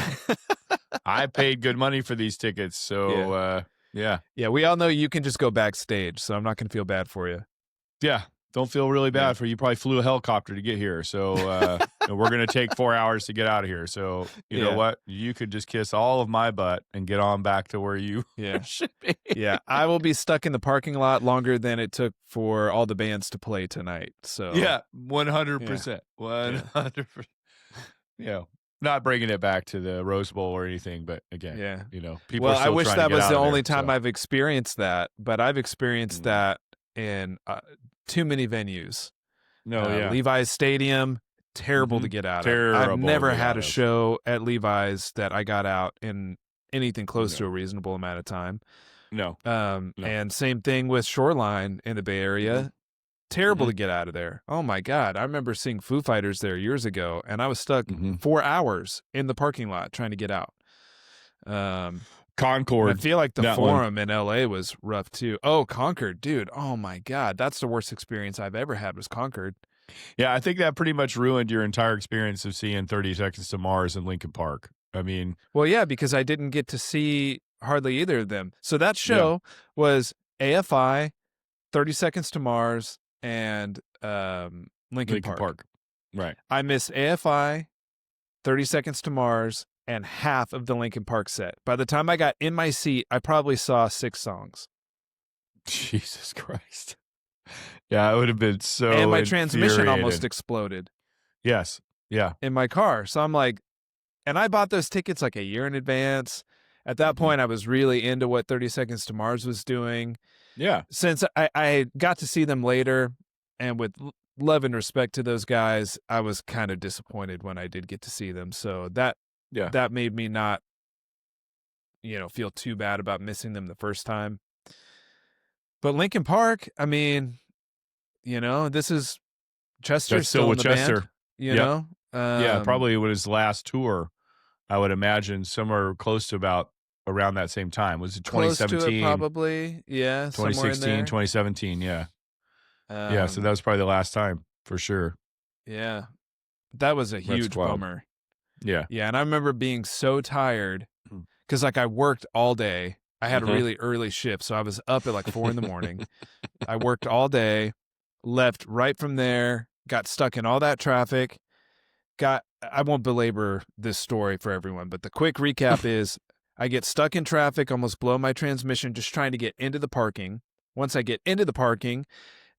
[SPEAKER 2] I paid good money for these tickets, so yeah.
[SPEAKER 1] We all know you can just go backstage, so I'm not going to feel bad for you.
[SPEAKER 2] Yeah, don't feel really bad for you. Probably flew a helicopter to get here, so we're going to take 4 hours to get out of here. So you know what? You could just kiss all of my butt and get on back to where you should be.
[SPEAKER 1] Yeah, I will be stuck in the parking lot longer than it took for all the bands to play tonight. So
[SPEAKER 2] 100%, 100%. Yeah, not bringing it back to the Rose Bowl or anything, but again, you know, people. Well,
[SPEAKER 1] I wish that was the only time I've experienced that, but I've experienced that in too many venues. Levi's Stadium, terrible to get out of. I've never had a show at Levi's that I got out in anything close to a reasonable amount of time.
[SPEAKER 2] No.
[SPEAKER 1] And same thing with Shoreline in the Bay Area. Terrible to get out of there. Oh my God. I remember seeing Foo Fighters there years ago, and I was stuck 4 hours in the parking lot trying to get out.
[SPEAKER 2] Concord.
[SPEAKER 1] I feel like the Forum in LA was rough too. Oh, Concord, dude. Oh my God. That's the worst experience I've ever had was Concord.
[SPEAKER 2] Yeah, I think that pretty much ruined your entire experience of seeing 30 Seconds to Mars in Lincoln Park. I mean,
[SPEAKER 1] well, yeah, because I didn't get to see hardly either of them. So that show was AFI, 30 Seconds to Mars, and Lincoln Park.
[SPEAKER 2] Right.
[SPEAKER 1] I missed AFI, 30 Seconds to Mars, and half of the Lincoln Park set. By the time I got in my seat, I probably saw 6 songs.
[SPEAKER 2] Jesus Christ. Yeah, it would have been so
[SPEAKER 1] And my transmission almost exploded.
[SPEAKER 2] Yes. Yeah.
[SPEAKER 1] In my car. So I'm like, and I bought those tickets like a year in advance. At that point, I was really into what 30 Seconds to Mars was doing.
[SPEAKER 2] Yeah.
[SPEAKER 1] Since I got to see them later, and with love and respect to those guys, I was kind of disappointed when I did get to see them. So that made me not, feel too bad about missing them the first time. But Lincoln Park, I mean, this is Chester.
[SPEAKER 2] That's still with
[SPEAKER 1] in the
[SPEAKER 2] Chester.
[SPEAKER 1] Band,
[SPEAKER 2] yeah, probably with his last tour, I would imagine somewhere close to about around that same time. Was it 2017?
[SPEAKER 1] Close to it, probably. Yeah.
[SPEAKER 2] 2016, 2017. Yeah. Yeah. So that was probably the last time for sure.
[SPEAKER 1] Yeah. That was a huge bummer.
[SPEAKER 2] Yeah.
[SPEAKER 1] Yeah. And I remember being so tired because I worked all day. I had a really early shift. So I was up at 4 a.m. I worked all day, left right from there, got stuck in all that traffic. I won't belabor this story for everyone, but the quick recap is I get stuck in traffic, almost blow my transmission just trying to get into the parking. Once I get into the parking,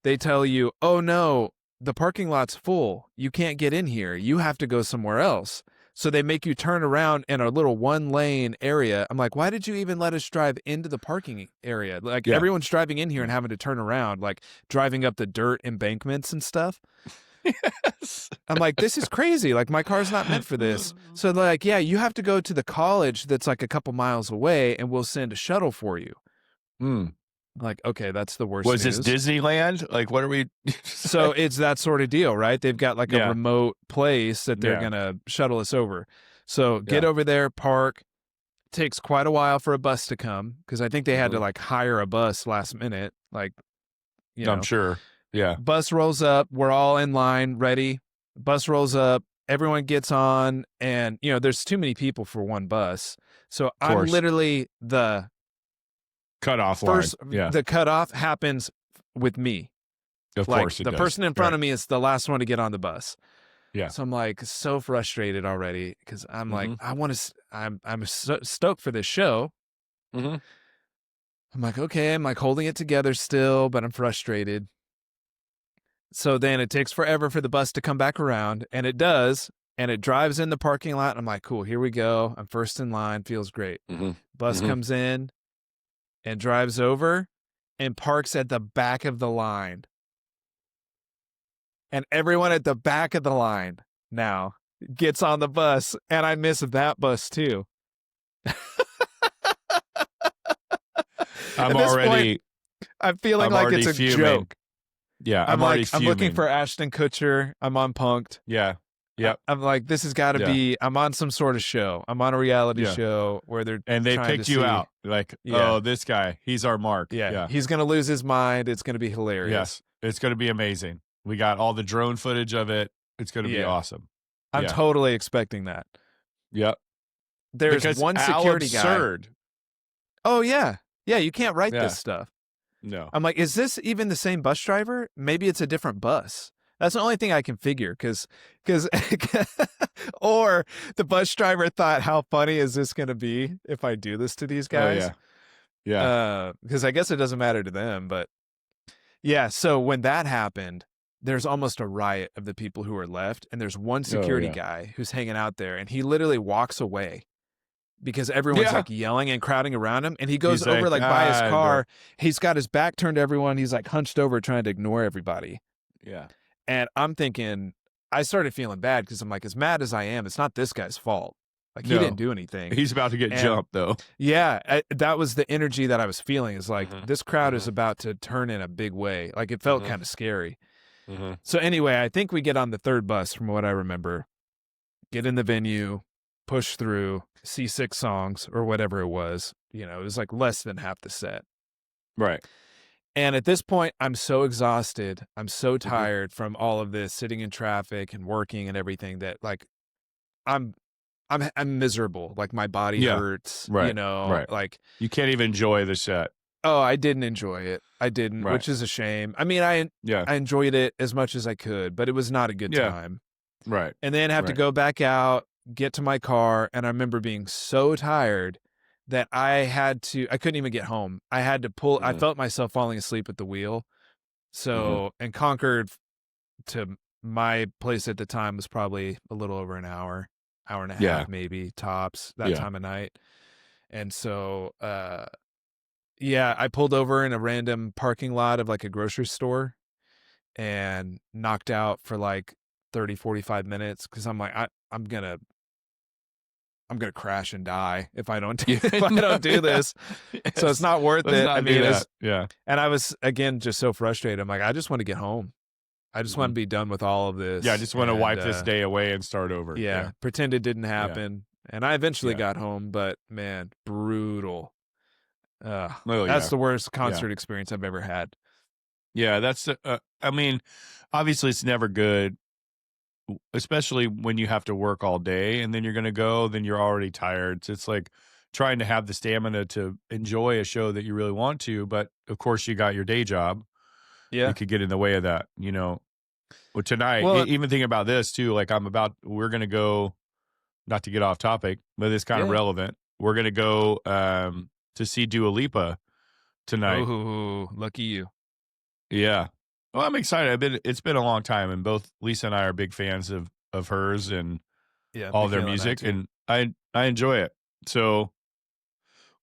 [SPEAKER 1] they tell you, oh no, the parking lot's full. You can't get in here. You have to go somewhere else. So they make you turn around in a little 1-lane area. I'm like, why did you even let us drive into the parking area? Like everyone's driving in here and having to turn around, like driving up the dirt embankments and stuff.
[SPEAKER 2] Yes.
[SPEAKER 1] I'm like, this is crazy. Like, my car's not meant for this. So they're like, yeah, you have to go to the college that's like a couple miles away and we'll send a shuttle for you. Like, okay, that's the worst
[SPEAKER 2] Was
[SPEAKER 1] news.
[SPEAKER 2] this Disneyland? Like, what are we?
[SPEAKER 1] So it's that sort of deal, right? They've got like a remote place that they're going to shuttle us over. So get over there, park. Takes quite a while for a bus to come because I think they had to like hire a bus last minute. Like, you know.
[SPEAKER 2] I'm sure. Yeah.
[SPEAKER 1] Bus rolls up. We're all in line, ready. Bus rolls up. Everyone gets on. And, you know, there's too many people for one bus. So I'm literally the
[SPEAKER 2] cutoff line. Yeah.
[SPEAKER 1] The cutoff happens with me.
[SPEAKER 2] Of
[SPEAKER 1] like,
[SPEAKER 2] course it
[SPEAKER 1] the
[SPEAKER 2] does.
[SPEAKER 1] person in front of me is the last one to get on the bus.
[SPEAKER 2] Yeah.
[SPEAKER 1] So I'm like so frustrated already because I'm like, I'm so stoked for this show. I'm like, okay, I'm like holding it together still, but I'm frustrated. So then it takes forever for the bus to come back around, and it does, and it drives in the parking lot. I'm like, cool, here we go. I'm first in line. Feels great. Bus comes in and drives over and parks at the back of the line. And everyone at the back of the line now gets on the bus, and I miss that bus too. I'm feeling like it's a joke.
[SPEAKER 2] Yeah,
[SPEAKER 1] I'm looking for Ashton Kutcher. I'm on Punk'd.
[SPEAKER 2] Yeah. Yep.
[SPEAKER 1] I'm like, this has got to be, I'm on some sort of show. I'm on a reality show where they're
[SPEAKER 2] they picked you out. Like, oh, this guy, he's our mark.
[SPEAKER 1] Yeah. He's going to lose his mind. It's going to be hilarious.
[SPEAKER 2] Yes. It's going to be amazing. We got all the drone footage of it. It's going to be awesome.
[SPEAKER 1] I'm totally expecting that.
[SPEAKER 2] Yep.
[SPEAKER 1] There's
[SPEAKER 2] because
[SPEAKER 1] one security guy. Oh, yeah. Yeah, you can't write this stuff.
[SPEAKER 2] No.
[SPEAKER 1] I'm like, is this even the same bus driver? Maybe it's a different bus. That's the only thing I can figure because or the bus driver thought, how funny is this going to be if I do this to these guys?
[SPEAKER 2] Oh, yeah.
[SPEAKER 1] Because I guess it doesn't matter to them. But yeah, so when that happened, there's almost a riot of the people who are left. And there's one security guy who's hanging out there and he literally walks away because everyone's like yelling and crowding around him. And he goes over like by his car. He's got his back turned to everyone. He's like hunched over trying to ignore everybody.
[SPEAKER 2] Yeah.
[SPEAKER 1] And I'm thinking, I started feeling bad because I'm like, as mad as I am, it's not this guy's fault. Like, he didn't do anything.
[SPEAKER 2] He's about to get jumped, though.
[SPEAKER 1] Yeah, that was the energy that I was feeling. Is like, this crowd is about to turn in a big way. Like, it felt kind of scary. So anyway, I think we get on the third bus from what I remember. Get in the venue, push through, see 6 songs or whatever it was. You know, it was like less than half the set.
[SPEAKER 2] Right.
[SPEAKER 1] And at this point, I'm so exhausted. I'm so tired from all of this sitting in traffic and working and everything that like I'm miserable. Like my body hurts, you know, like
[SPEAKER 2] you can't even enjoy the set.
[SPEAKER 1] Oh, I didn't enjoy it. I didn't, which is a shame. I mean, I enjoyed it as much as I could, but it was not a good time.
[SPEAKER 2] Right.
[SPEAKER 1] And then have to go back out, get to my car. And I remember being so tired that I couldn't even get home. I had to pull, I felt myself falling asleep at the wheel. So, and Concord to my place at the time was probably a little over an hour and a half, maybe tops that time of night. And so, I pulled over in a random parking lot of like a grocery store and knocked out for like 30, 45 minutes. Cause I'm like, I'm going to crash and die if I don't do this. So it's not worth it. I mean, and I was again just so frustrated. I'm like, I just want to get home. I just want to be done with all of this.
[SPEAKER 2] Yeah, I just want to wipe this day away and start over.
[SPEAKER 1] Yeah, pretend it didn't happen. And I eventually got home, but man, brutal. That's the worst concert experience I've ever had.
[SPEAKER 2] Yeah, that's. I mean, obviously it's never good. Especially when you have to work all day and then you're going to go, then you're already tired. So it's like trying to have the stamina to enjoy a show that you really want to. But of course, you got your day job.
[SPEAKER 1] Yeah.
[SPEAKER 2] You could get in the way of that, you know. Well, tonight, even thinking about this too, like we're going to go, not to get off topic, but it's kind of relevant. we're gonna go to see Dua Lipa tonight.
[SPEAKER 1] Oh, lucky you.
[SPEAKER 2] Yeah. Well, I'm excited. It's been a long time, and both Lisa and I are big fans of hers and
[SPEAKER 1] Yeah,
[SPEAKER 2] all
[SPEAKER 1] big
[SPEAKER 2] their
[SPEAKER 1] fan of that
[SPEAKER 2] music,
[SPEAKER 1] too.
[SPEAKER 2] and I enjoy it. So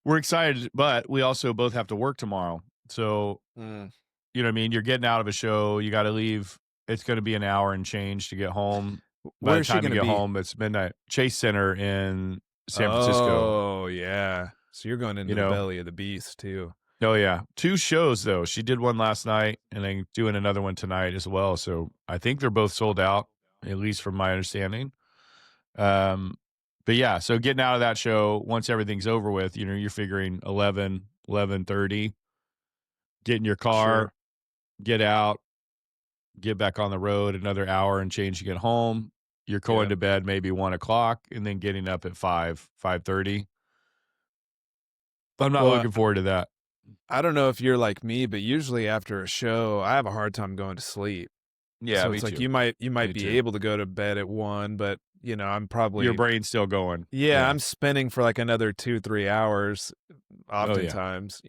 [SPEAKER 2] we're excited, but we also both have to work tomorrow. So
[SPEAKER 1] Mm.
[SPEAKER 2] you know what I mean? You're getting out of a show, you got to leave. It's going to be an hour and change to get home. By
[SPEAKER 1] Where
[SPEAKER 2] the
[SPEAKER 1] is she
[SPEAKER 2] time you
[SPEAKER 1] gonna
[SPEAKER 2] get
[SPEAKER 1] be?
[SPEAKER 2] home, it's midnight. Chase Center in San Francisco.
[SPEAKER 1] Oh, yeah. So you're going
[SPEAKER 2] You
[SPEAKER 1] into the
[SPEAKER 2] know?
[SPEAKER 1] belly of the beast too.
[SPEAKER 2] Oh yeah, 2 shows though. She did one last night, and then doing another one tonight as well. So I think they're both sold out, at least from my understanding. Um, but yeah, so getting out of that show once everything's over with, you know, you're figuring 11:30. Get in your car,
[SPEAKER 1] Sure.
[SPEAKER 2] get out, get back on the road, another hour and change to get home. You're going
[SPEAKER 1] Yep.
[SPEAKER 2] to bed maybe 1 o'clock, and then getting up at 5:30. I'm not
[SPEAKER 1] Well,
[SPEAKER 2] looking forward to that.
[SPEAKER 1] I don't know if you're like me, but usually after a show, I have a hard time going to sleep.
[SPEAKER 2] Yeah,
[SPEAKER 1] So
[SPEAKER 2] me
[SPEAKER 1] it's like
[SPEAKER 2] too.
[SPEAKER 1] you might
[SPEAKER 2] Me
[SPEAKER 1] be
[SPEAKER 2] too.
[SPEAKER 1] able to go to bed at 1, but I'm
[SPEAKER 2] Your
[SPEAKER 1] probably
[SPEAKER 2] brain's still going.
[SPEAKER 1] yeah,
[SPEAKER 2] Yeah.
[SPEAKER 1] I'm spinning for like another 2, 3 hours
[SPEAKER 2] Oh yeah.
[SPEAKER 1] oftentimes.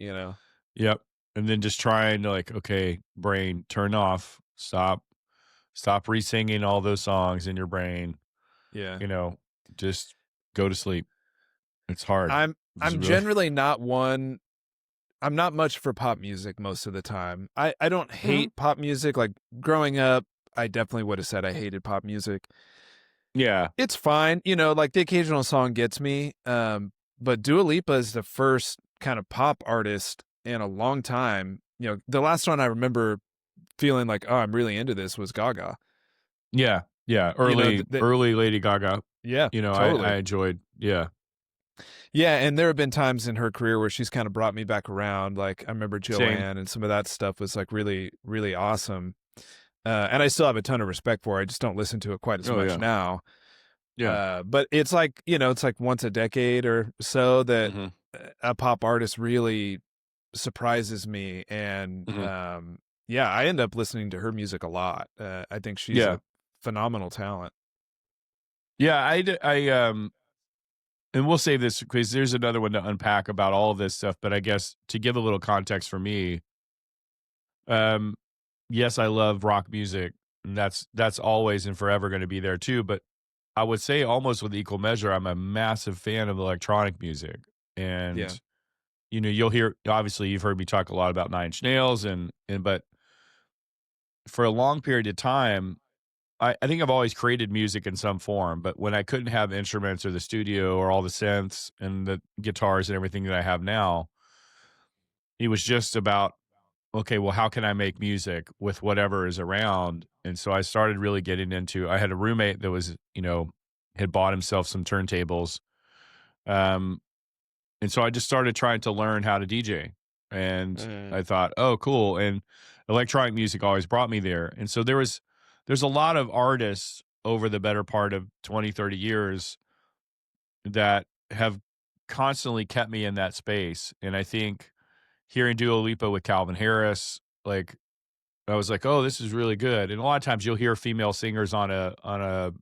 [SPEAKER 2] Yep. And then just trying to like, okay, brain, turn off, stop re-singing all those songs in your brain.
[SPEAKER 1] Yeah.
[SPEAKER 2] You know, just go to sleep. It's hard.
[SPEAKER 1] I'm
[SPEAKER 2] It's
[SPEAKER 1] I'm
[SPEAKER 2] really
[SPEAKER 1] generally not one I'm not much for pop music most of the time. I don't
[SPEAKER 2] Mhm.
[SPEAKER 1] hate pop music. Like growing up, I definitely would have said I hated pop music.
[SPEAKER 2] Yeah.
[SPEAKER 1] It's fine, like the occasional song gets me. But Dua Lipa is the first kind of pop artist in a long time. The last one I remember feeling like, oh, I'm really into this was Gaga.
[SPEAKER 2] Yeah. Yeah.
[SPEAKER 1] You know,
[SPEAKER 2] Early Lady Gaga.
[SPEAKER 1] yeah,
[SPEAKER 2] You know, I
[SPEAKER 1] totally.
[SPEAKER 2] enjoyed. Yeah.
[SPEAKER 1] Yeah, and there have been times in her career where she's kind of brought me back around. Like I remember
[SPEAKER 2] Same.
[SPEAKER 1] Joanne and some of that stuff was like really, really awesome. And I still have a ton of respect for her. I just don't listen to it quite as
[SPEAKER 2] Oh
[SPEAKER 1] much
[SPEAKER 2] yeah.
[SPEAKER 1] now.
[SPEAKER 2] Yeah.
[SPEAKER 1] But it's like, it's like once a decade or so that
[SPEAKER 2] Mhm.
[SPEAKER 1] a pop artist really surprises me. And
[SPEAKER 2] Mhm.
[SPEAKER 1] yeah, I end up listening to her music a lot. I think she's
[SPEAKER 2] Yeah.
[SPEAKER 1] a phenomenal talent.
[SPEAKER 2] Yeah. And we'll save this because there's another one to unpack about all of this stuff. But I guess to give a little context for me, um, yes, I love rock music. And that's always and forever going to be there too. But I would say almost with equal measure, I'm a massive fan of electronic music.
[SPEAKER 1] Yeah.
[SPEAKER 2] And you know, you'll hear obviously you've heard me talk a lot about Nine Inch Nails and but for a long period of time, I think I've always created music in some form, but when I couldn't have instruments or the studio or all the synths and the guitars and everything that I have now, it was just about, okay, well, how can I make music with whatever is around? And so I started really getting into, I had a roommate that was, you know, had bought himself some turntables. Um, and so I just started trying to learn how to DJ. And
[SPEAKER 1] Mm.
[SPEAKER 2] I thought, oh, cool. And electronic music always brought me there. And so there's a lot of artists over the better part of 20, 30 years that have constantly kept me in that space. And I think hearing Dua Lipa with Calvin Harris, like I was like, oh, this is really good. And a lot of times you'll hear female singers on a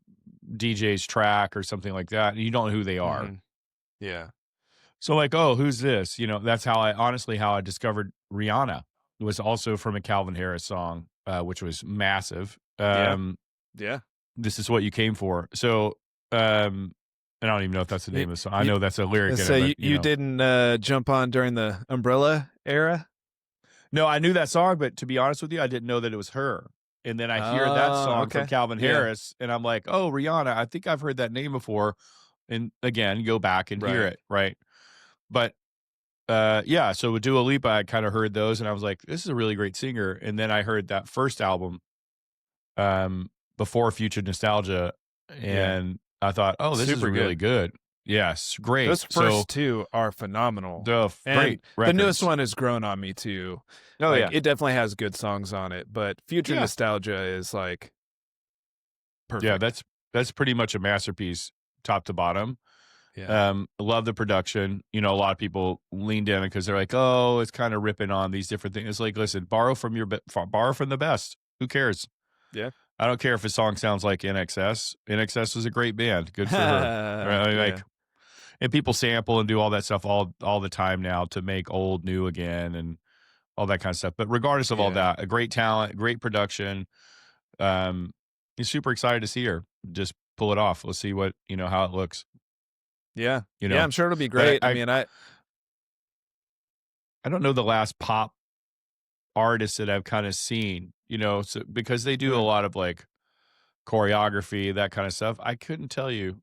[SPEAKER 2] DJ's track or something like that, and you don't know who they are.
[SPEAKER 1] Hmm. Yeah.
[SPEAKER 2] So like, oh, who's this? You know, that's how I discovered Rihanna. It was also from a Calvin Harris song, which was massive.
[SPEAKER 1] Yeah. Yeah.
[SPEAKER 2] This is what you came for. So, I don't even know if that's the
[SPEAKER 1] Y-
[SPEAKER 2] name of the song. I
[SPEAKER 1] y-
[SPEAKER 2] know that's a lyric in
[SPEAKER 1] So
[SPEAKER 2] it,
[SPEAKER 1] you,
[SPEAKER 2] but you
[SPEAKER 1] you
[SPEAKER 2] know,
[SPEAKER 1] didn't jump on during the Umbrella era?
[SPEAKER 2] no, I knew that song, but to be honest with you, I didn't know that it was her. And then I hear that
[SPEAKER 1] Oh,
[SPEAKER 2] song from
[SPEAKER 1] okay.
[SPEAKER 2] Calvin
[SPEAKER 1] Yeah.
[SPEAKER 2] Harris, and I'm like, oh, Rihanna. I think I've heard that name before. And again, go back and hear
[SPEAKER 1] Right.
[SPEAKER 2] it, right? But yeah, so with Dua Lipa, I kind of heard those, and I was like, this is a really great singer. And then I heard that first album, before Future Nostalgia,
[SPEAKER 1] Yeah.
[SPEAKER 2] and I thought, oh, this is
[SPEAKER 1] Super
[SPEAKER 2] really
[SPEAKER 1] good.
[SPEAKER 2] good. Yes,
[SPEAKER 1] Those
[SPEAKER 2] great. So
[SPEAKER 1] first two are phenomenal.
[SPEAKER 2] great
[SPEAKER 1] And the newest
[SPEAKER 2] records.
[SPEAKER 1] one has grown on me too.
[SPEAKER 2] Oh
[SPEAKER 1] Like
[SPEAKER 2] yeah,
[SPEAKER 1] it definitely has good songs on it, but Future
[SPEAKER 2] yeah,
[SPEAKER 1] Nostalgia is like
[SPEAKER 2] yeah.
[SPEAKER 1] perfect.
[SPEAKER 2] That's pretty much a masterpiece, top to bottom.
[SPEAKER 1] Yeah.
[SPEAKER 2] Love the production. You know, a lot of people leaned in because they're like, oh, it's kind of ripping on these different things. It's like, listen, borrow from the best. Who cares?
[SPEAKER 1] Yeah.
[SPEAKER 2] I don't care if a song sounds like NXS. NXS was a great band. Good for her. Right?
[SPEAKER 1] Yeah.
[SPEAKER 2] Like, and people sample and do all that stuff all the time now to make old new again and all that kind of stuff. But regardless of all that, a great talent, great production. He's super excited to see her just pull it off. Let's see what, how it looks.
[SPEAKER 1] Yeah. Yeah, I'm sure it'll be great.
[SPEAKER 2] But
[SPEAKER 1] I mean, I
[SPEAKER 2] don't know the last pop artist that I've kind of seen, so because they do a lot of like choreography, that kind of stuff. I couldn't tell you.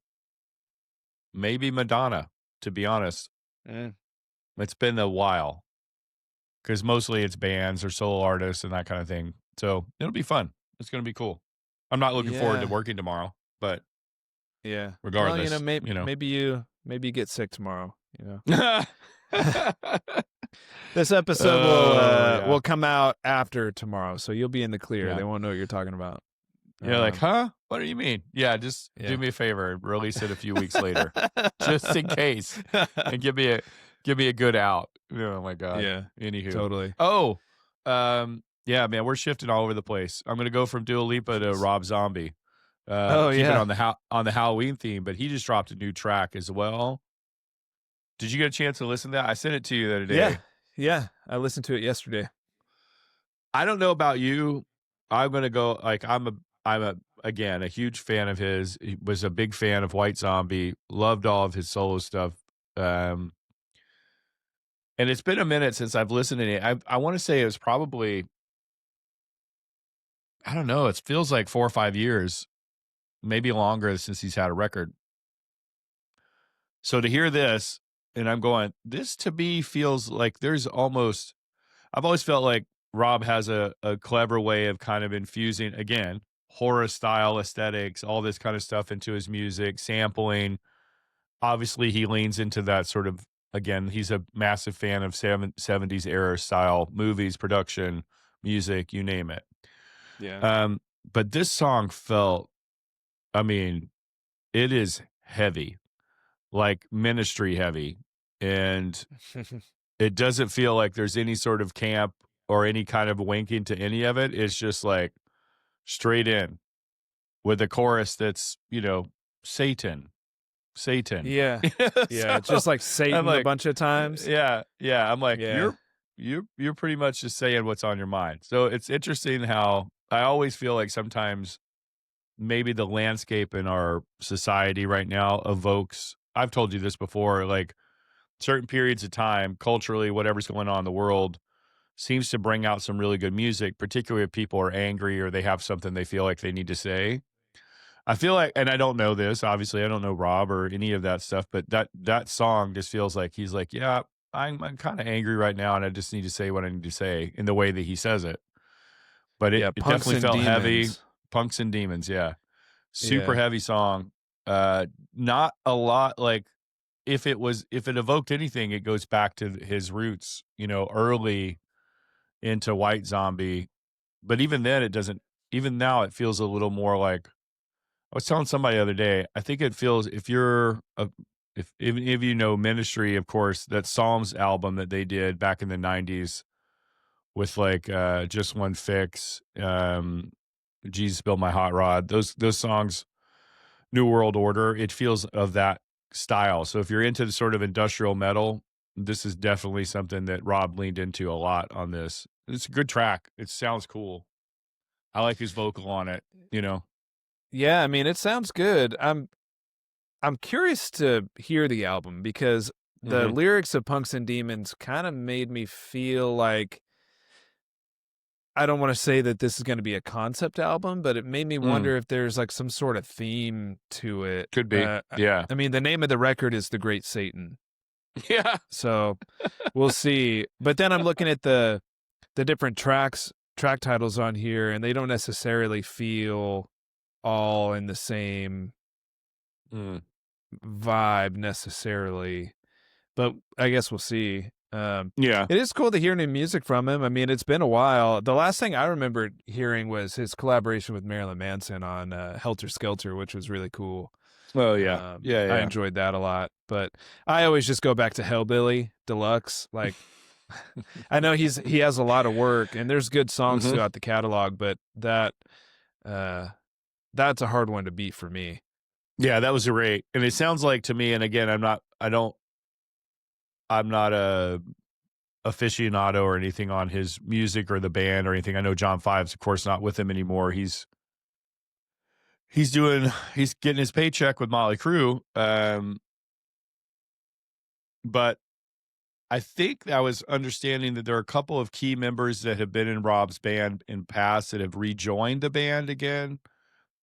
[SPEAKER 2] Maybe Madonna, to be honest. It's been a while because mostly it's bands or solo artists and that kind of thing. So it'll be fun. It's going to be cool. I'm not looking forward to working tomorrow, but regardless,
[SPEAKER 1] well, maybe you get sick tomorrow. This episode will come out after tomorrow, so you'll be in the clear. They won't know what you're talking about.
[SPEAKER 2] You're like, huh? What do you mean? Yeah, just do me a favor and release it a few weeks later, just in case, and give me a good out. Oh my god.
[SPEAKER 1] Yeah.
[SPEAKER 2] Anywho.
[SPEAKER 1] Totally.
[SPEAKER 2] Oh, yeah, man, we're shifting all over the place. I'm gonna go from Dua Lipa to Rob Zombie. Keeping on the Halloween theme, but he just dropped a new track as well. Did you get a chance to listen to that? I sent it to you the other day.
[SPEAKER 1] Yeah. I listened to it yesterday.
[SPEAKER 2] I don't know about you. I'm gonna go like I'm again a huge fan of his. He was a big fan of White Zombie. Loved all of his solo stuff. And it's been a minute since I've listened to it. I want to say it was probably, I don't know. It feels like 4 or 5 years, maybe longer since he's had a record. So to hear this, and I'm going, this to me feels like there's almost. I've always felt like Rob has a clever way of kind of infusing, again, horror style aesthetics, all this kind of stuff into his music, sampling. Obviously, he leans into that sort of, again, he's a massive fan of 70s era style movies, production, music, you name it.
[SPEAKER 1] Yeah.
[SPEAKER 2] But this song felt, I mean, it is heavy, like Ministry heavy. And it doesn't feel like there's any sort of camp or any kind of winking to any of it. It's just like straight in with a chorus that's, Satan.
[SPEAKER 1] Yeah. Yeah. It's just like Satan a bunch of times.
[SPEAKER 2] Yeah. Yeah. I'm like, you're pretty much just saying what's on your mind. So it's interesting how I always feel like sometimes maybe the landscape in our society right now evokes, I've told you this before, like certain periods of time, culturally, whatever's going on in the world seems to bring out some really good music, particularly if people are angry or they have something they feel like they need to say. I feel like, and I don't know this, obviously, I don't know Rob or any of that stuff, but that song just feels like he's like, yeah, I'm kind of angry right now, and I just need to say what I need to say in the way that he says it. But it definitely felt heavy. Punks and Demons, yeah. Super heavy song. Not a lot, like, if it evoked anything, it goes back to his roots, early into White Zombie. But even then, it doesn't, even now, it feels a little more like, I was telling somebody the other day, I think it feels, if you know Ministry, of course, that Psalms album that they did back in the 90s with like Just One Fix, Jesus Built My Hot Rod, those songs, New World Order, it feels of that style. So if you're into the sort of industrial metal, this is definitely something that Rob leaned into a lot on this. It's a good track. It sounds cool. I like his vocal on it,
[SPEAKER 1] Yeah, I mean, it sounds good. I'm curious to hear the album because the lyrics of Punks and Demons kind of made me feel like, I don't want to say that this is going to be a concept album, but it made me wonder if there's like some sort of theme to it.
[SPEAKER 2] Could be. Yeah.
[SPEAKER 1] I mean, the name of the record is The Great Satan.
[SPEAKER 2] Yeah.
[SPEAKER 1] So we'll see. But then I'm looking at the different track titles on here, and they don't necessarily feel all in the same vibe necessarily. But I guess we'll see.
[SPEAKER 2] Yeah.
[SPEAKER 1] It is cool to hear new music from him. I mean, it's been a while. The last thing I remember hearing was his collaboration with Marilyn Manson on Helter Skelter, which was really cool.
[SPEAKER 2] Oh, yeah. Yeah.
[SPEAKER 1] I enjoyed that a lot. But I always just go back to Hellbilly Deluxe. Like, I know he has a lot of work, and there's good songs throughout the catalog, but that's a hard one to beat for me.
[SPEAKER 2] Yeah, that was great. And it sounds like to me, and again, I'm not a aficionado or anything on his music or the band or anything. I know John Five's of course not with him anymore. He's getting his paycheck with Motley Crue. But I think I was understanding that there are a couple of key members that have been in Rob's band in past that have rejoined the band again.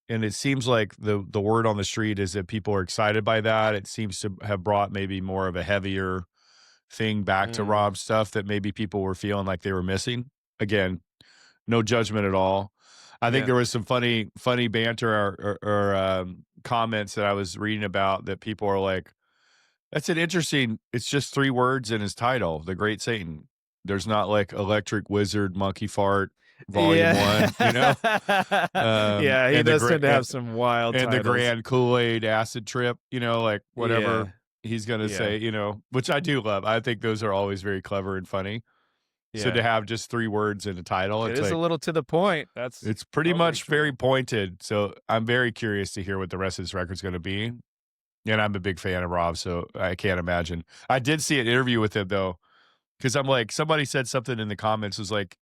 [SPEAKER 2] And it seems like the word on the street is that people are excited by that. It seems to have brought maybe more of a heavier thing back to Rob's stuff that maybe people were feeling like they were missing. Again, no judgment at all. I think there was some funny banter or comments that I was reading about that people are like, that's an interesting, it's just 3 words in his title, The Great Satan. There's not like Electric Wizard, Monkey Fart, Volume 1, you know?
[SPEAKER 1] Yeah, he does tend to have some wild
[SPEAKER 2] and
[SPEAKER 1] titles.
[SPEAKER 2] the Grand Kool-Aid Acid Trip, you know, like whatever he's going to say, you know, which I do love. I think those are always very clever and funny. So to have just 3 words in a title,
[SPEAKER 1] it's
[SPEAKER 2] like,
[SPEAKER 1] a little to the point.
[SPEAKER 2] It's pretty much very pointed. So I'm very curious to hear what the rest of this record's going to be. And I'm a big fan of Rob, so I can't imagine. I did see an interview with him though, because I'm like, somebody said something in the comments was like,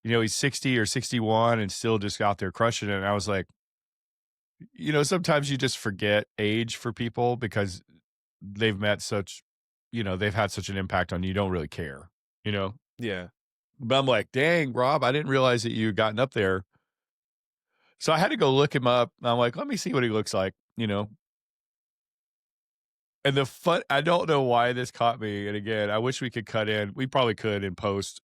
[SPEAKER 2] you know, he's 60 or 61 and still just out there crushing it. And I was like, you know, sometimes you just forget age for people because they've met such, you know, they've had such an impact on you. You don't really care, you know?
[SPEAKER 1] Yeah.
[SPEAKER 2] But I'm like, dang, Rob, I didn't realize that you had gotten up there. So I had to go look him up. I'm like, let me see what he looks like, you know? And I don't know why this caught me. And again, I wish we could we probably could in post,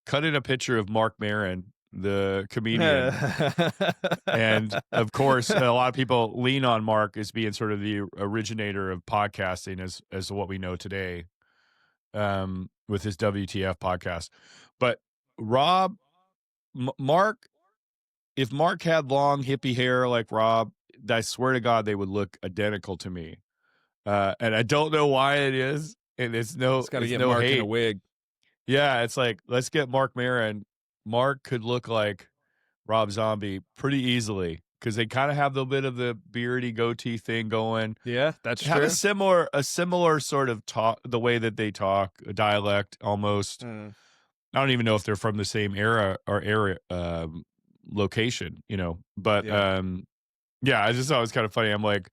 [SPEAKER 2] cut in a picture of Mark Maron, the comedian. And of course, a lot of people lean on Mark as being sort of the originator of podcasting as what we know today, with his WTF podcast. But Mark, if Mark had long hippie hair like Rob, I swear to God, they would look identical to me. And I don't know why it is. And it's no
[SPEAKER 1] Mark
[SPEAKER 2] hate.
[SPEAKER 1] in a wig.
[SPEAKER 2] Yeah, it's like, let's get Mark Maron. Mark could look like Rob Zombie pretty easily because they kind of have a bit of the beardy goatee thing going.
[SPEAKER 1] Yeah, that's
[SPEAKER 2] have
[SPEAKER 1] true.
[SPEAKER 2] a similar sort of talk, the way that they talk, a dialect almost. I don't even know if they're from the same era or location, you know. But yeah, I just thought it was kind of funny. I'm like,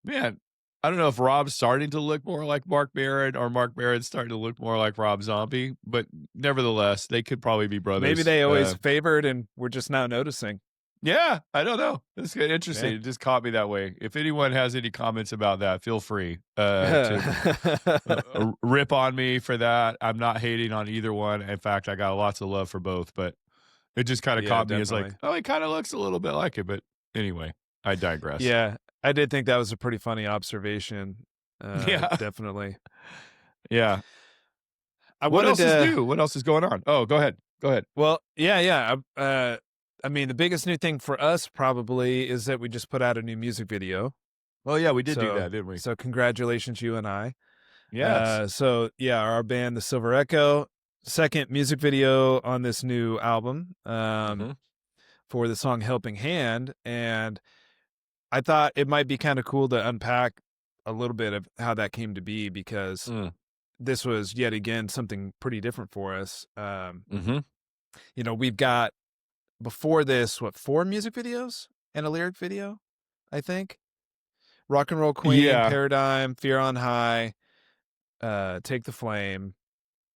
[SPEAKER 2] man, I don't know if Rob's starting to look more like Mark Maron or Mark Maron's starting to look more like Rob Zombie, but nevertheless, they could probably be brothers.
[SPEAKER 1] Maybe they always favored and we're just now noticing.
[SPEAKER 2] Yeah, I don't know. It's interesting. It just caught me that way. If anyone has any comments about that, feel free to rip on me for that. I'm not hating on either one. In fact, I got lots of love for both, but it just kind of caught me as like, oh, he kind of looks a little bit like it. But anyway, I digress.
[SPEAKER 1] Yeah, I did think that was a pretty funny observation. Yeah, definitely.
[SPEAKER 2] Yeah. What else is new? What else is going on? Oh, go ahead.
[SPEAKER 1] Well, yeah. I mean, the biggest new thing for us probably is that we just put out a new music video.
[SPEAKER 2] Well, yeah, we did do that, didn't we?
[SPEAKER 1] So congratulations, you and I.
[SPEAKER 2] Yes.
[SPEAKER 1] So yeah, our band, the Silver Echo, second music video on this new album for the song Helping Hand. And I thought it might be kind of cool to unpack a little bit of how that came to be because this was yet again something pretty different for us. You know, we've got before this, 4 music videos and a lyric video, I think. Rock and Roll Queen, Paradigm, Fear on High, Take the Flame,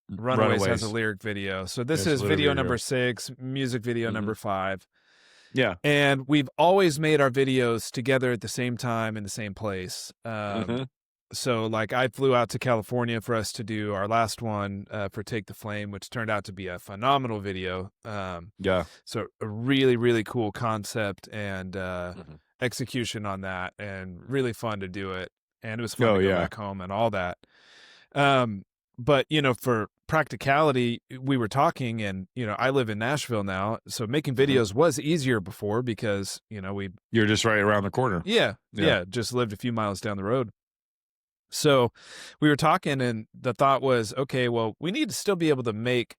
[SPEAKER 1] Runaways has a lyric video. So this is video number 6, music video number 5.
[SPEAKER 2] Yeah.
[SPEAKER 1] And we've always made our videos together at the same time in the same place. So like I flew out to California for us to do our last one for Take the Flame, which turned out to be a phenomenal video. So a really, really cool concept and execution on that and really fun to do it. And it was fun to go back home and all that. But, you know, for practicality, we were talking and, you know, I live in Nashville now. So making videos was easier before because, you know,
[SPEAKER 2] you're just right around the corner.
[SPEAKER 1] Yeah. Just lived a few miles down the road. So we were talking and the thought was, okay, well, we need to still be able to make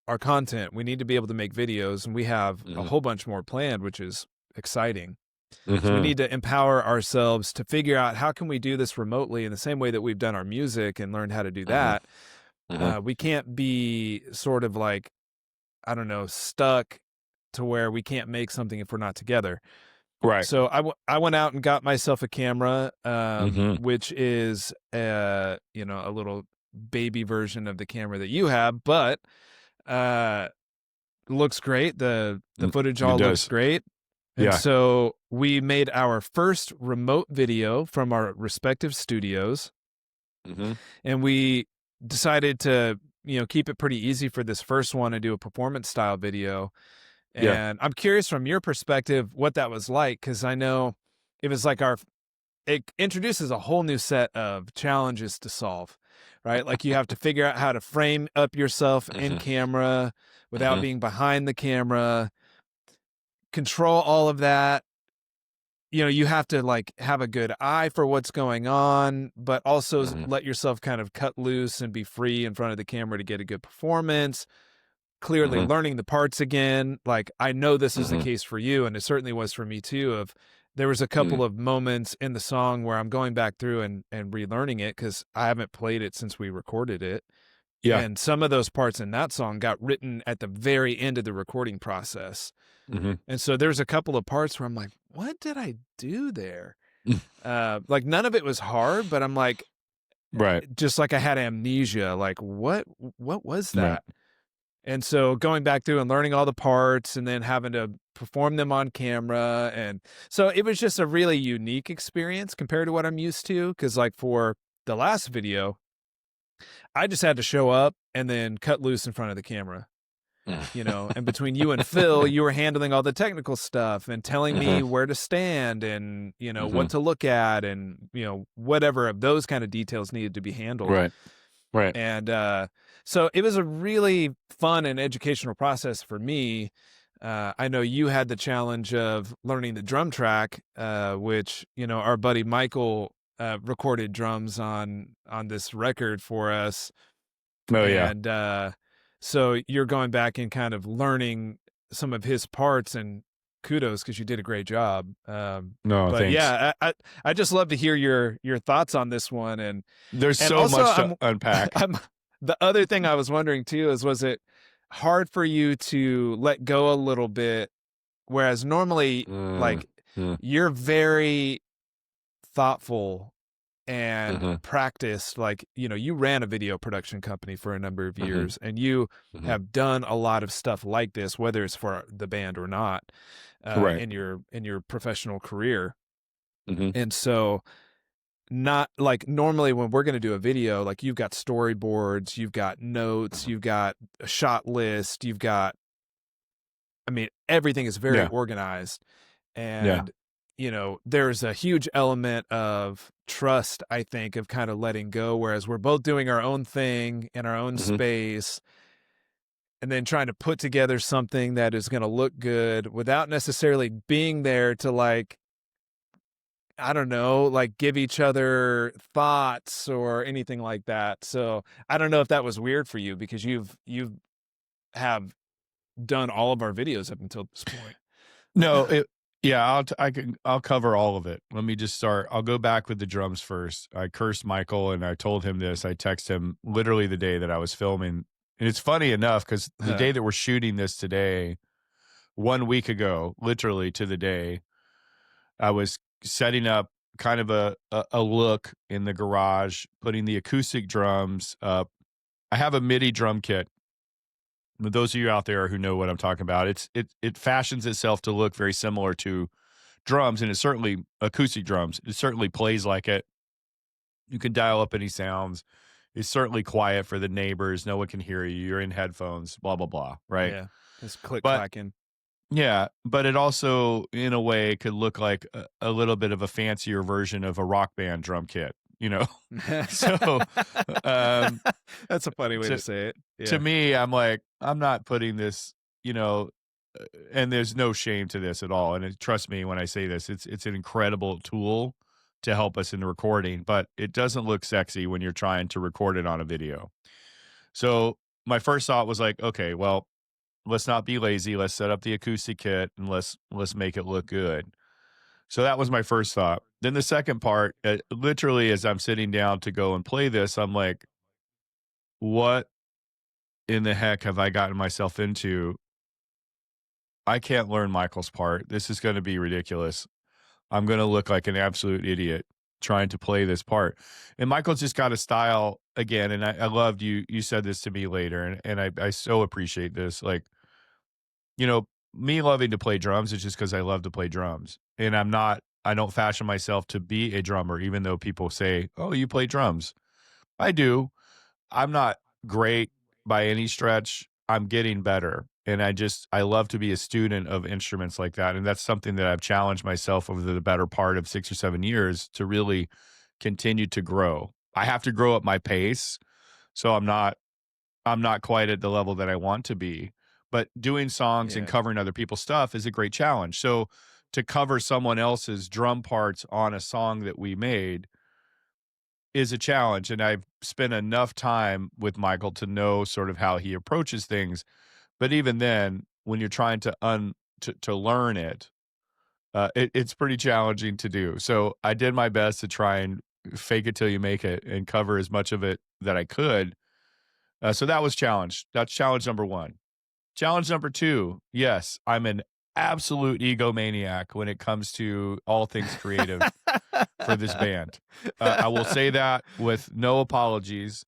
[SPEAKER 1] our content. We need to be able to make videos and we have a whole bunch more planned, which is exciting. So we need to empower ourselves to figure out how can we do this remotely in the same way that we've done our music and learned how to do that. We can't be sort of like, I don't know, stuck to where we can't make something if we're not together.
[SPEAKER 2] Right.
[SPEAKER 1] So I went out and got myself a camera, which is a little baby version of the camera that you have, but looks great. The footage all looks great. And so we made our first remote video from our respective studios. And we decided to, keep it pretty easy for this first one and do a performance style video. And I'm curious from your perspective what that was like, because I know it was like it introduces a whole new set of challenges to solve, right? Like you have to figure out how to frame up yourself in camera without being behind the camera, control all of that. You have to like have a good eye for what's going on, but also let yourself kind of cut loose and be free in front of the camera to get a good performance. Clearly learning the parts again. Like I know this is the case for you, and it certainly was for me too. There was a couple of moments in the song where I'm going back through and relearning it because I haven't played it since we recorded it. Yeah. And some of those parts in that song got written at the very end of the recording process. And so there's a couple of parts where I'm like, what did I do there? Like none of it was hard, but I'm like, just like I had amnesia. Like what was that? Right. And so going back through and learning all the parts and then having to perform them on camera. And so it was just a really unique experience compared to what I'm used to. Cause like for the last video, I just had to show up and then cut loose in front of the camera, and between you and Phil, you were handling all the technical stuff and telling me where to stand and, what to look at and, whatever of those kind of details needed to be handled. Right. And, so it was a really fun and educational process for me. I know you had the challenge of learning the drum track, which, our buddy Michael recorded drums on this record for us. Oh, yeah. And so you're going back and kind of learning some of his parts, and kudos because you did a great job. No, but thanks. Yeah, I just love to hear your thoughts on this one. And
[SPEAKER 2] there's so much to unpack.
[SPEAKER 1] The other thing I was wondering too is, was it hard for you to let go a little bit? Whereas normally, you're very thoughtful and practiced. Like, you ran a video production company for a number of years, and you have done a lot of stuff like this, whether it's for the band or not, in your professional career. And so, not like normally when we're going to do a video, like you've got storyboards, you've got notes, you've got a shot list, everything is very organized. And, there's a huge element of trust, I think, of kind of letting go, whereas we're both doing our own thing in our own space and then trying to put together something that is going to look good without necessarily being there to like, I don't know, like give each other thoughts or anything like that. So I don't know if that was weird for you because you have done all of our videos up until this point.
[SPEAKER 2] No, I'll cover all of it. Let me just start. I'll go back with the drums first. I cursed Michael and I told him this. I texted him literally the day that I was filming. And it's funny enough because the day that we're shooting this today, 1 week ago, literally to the day, I was setting up kind of a look in the garage, putting the acoustic drums up. I have a MIDI drum kit. Those of you out there who know what I'm talking about, it fashions itself to look very similar to drums, and it's certainly acoustic drums. It certainly plays like it. You can dial up any sounds. It's certainly quiet for the neighbors. No one can hear you. You're in headphones, blah, blah, blah, right?
[SPEAKER 1] Yeah, just clacking.
[SPEAKER 2] Yeah, but it also, in a way, could look like a little bit of a fancier version of a rock band drum kit, So
[SPEAKER 1] that's a funny way to say it.
[SPEAKER 2] Yeah. To me, I'm like, I'm not putting this, and there's no shame to this at all. And trust me when I say this, it's an incredible tool to help us in the recording, but it doesn't look sexy when you're trying to record it on a video. So my first thought was like, okay, well, let's not be lazy. Let's set up the acoustic kit and let's make it look good. So that was my first thought. Then the second part, literally as I'm sitting down to go and play this, I'm like, what in the heck have I gotten myself into? I can't learn Michael's part. This is going to be ridiculous. I'm going to look like an absolute idiot trying to play this part. And Michael's just got a style again. And I loved you said this to me later. And I so appreciate this. Like, you know, me loving to play drums is just because I love to play drums. And I don't fashion myself to be a drummer, even though people say, oh, you play drums. I do. I'm not great by any stretch. I'm getting better. And I love to be a student of instruments like that. And that's something that I've challenged myself over the better part of 6 or 7 years to really continue to grow. I have to grow at my pace. So I'm not quite at the level that I want to be. But doing songs and covering other people's stuff is a great challenge. So to cover someone else's drum parts on a song that we made is a challenge. And I've spent enough time with Michael to know sort of how he approaches things. But even then, when you're trying to learn it, it's pretty challenging to do. So I did my best to try and fake it till you make it and cover as much of it that I could. So that was challenge. That's challenge number one. Challenge number two. Yes, I'm an absolute egomaniac when it comes to all things creative for this band. I will say that with no apologies.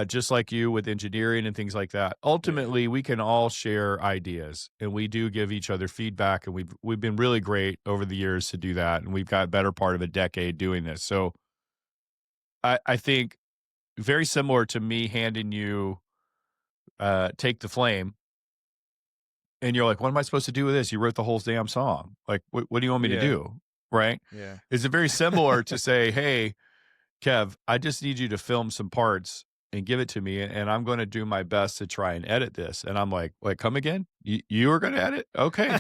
[SPEAKER 2] Just like you with engineering and things like that. Ultimately, we can all share ideas, and we do give each other feedback, and we've been really great over the years to do that, and we've got a better part of a decade doing this. So I think very similar to me handing you Take the Flame, and you're like, what am I supposed to do with this? You wrote the whole damn song. Like, what do you want me to do? Right?
[SPEAKER 1] Yeah.
[SPEAKER 2] Is it very similar to say, hey, Kev, I just need you to film some parts and give it to me, and I'm going to do my best to try and edit this. And I'm like, wait, come again? You were going to edit? Okay.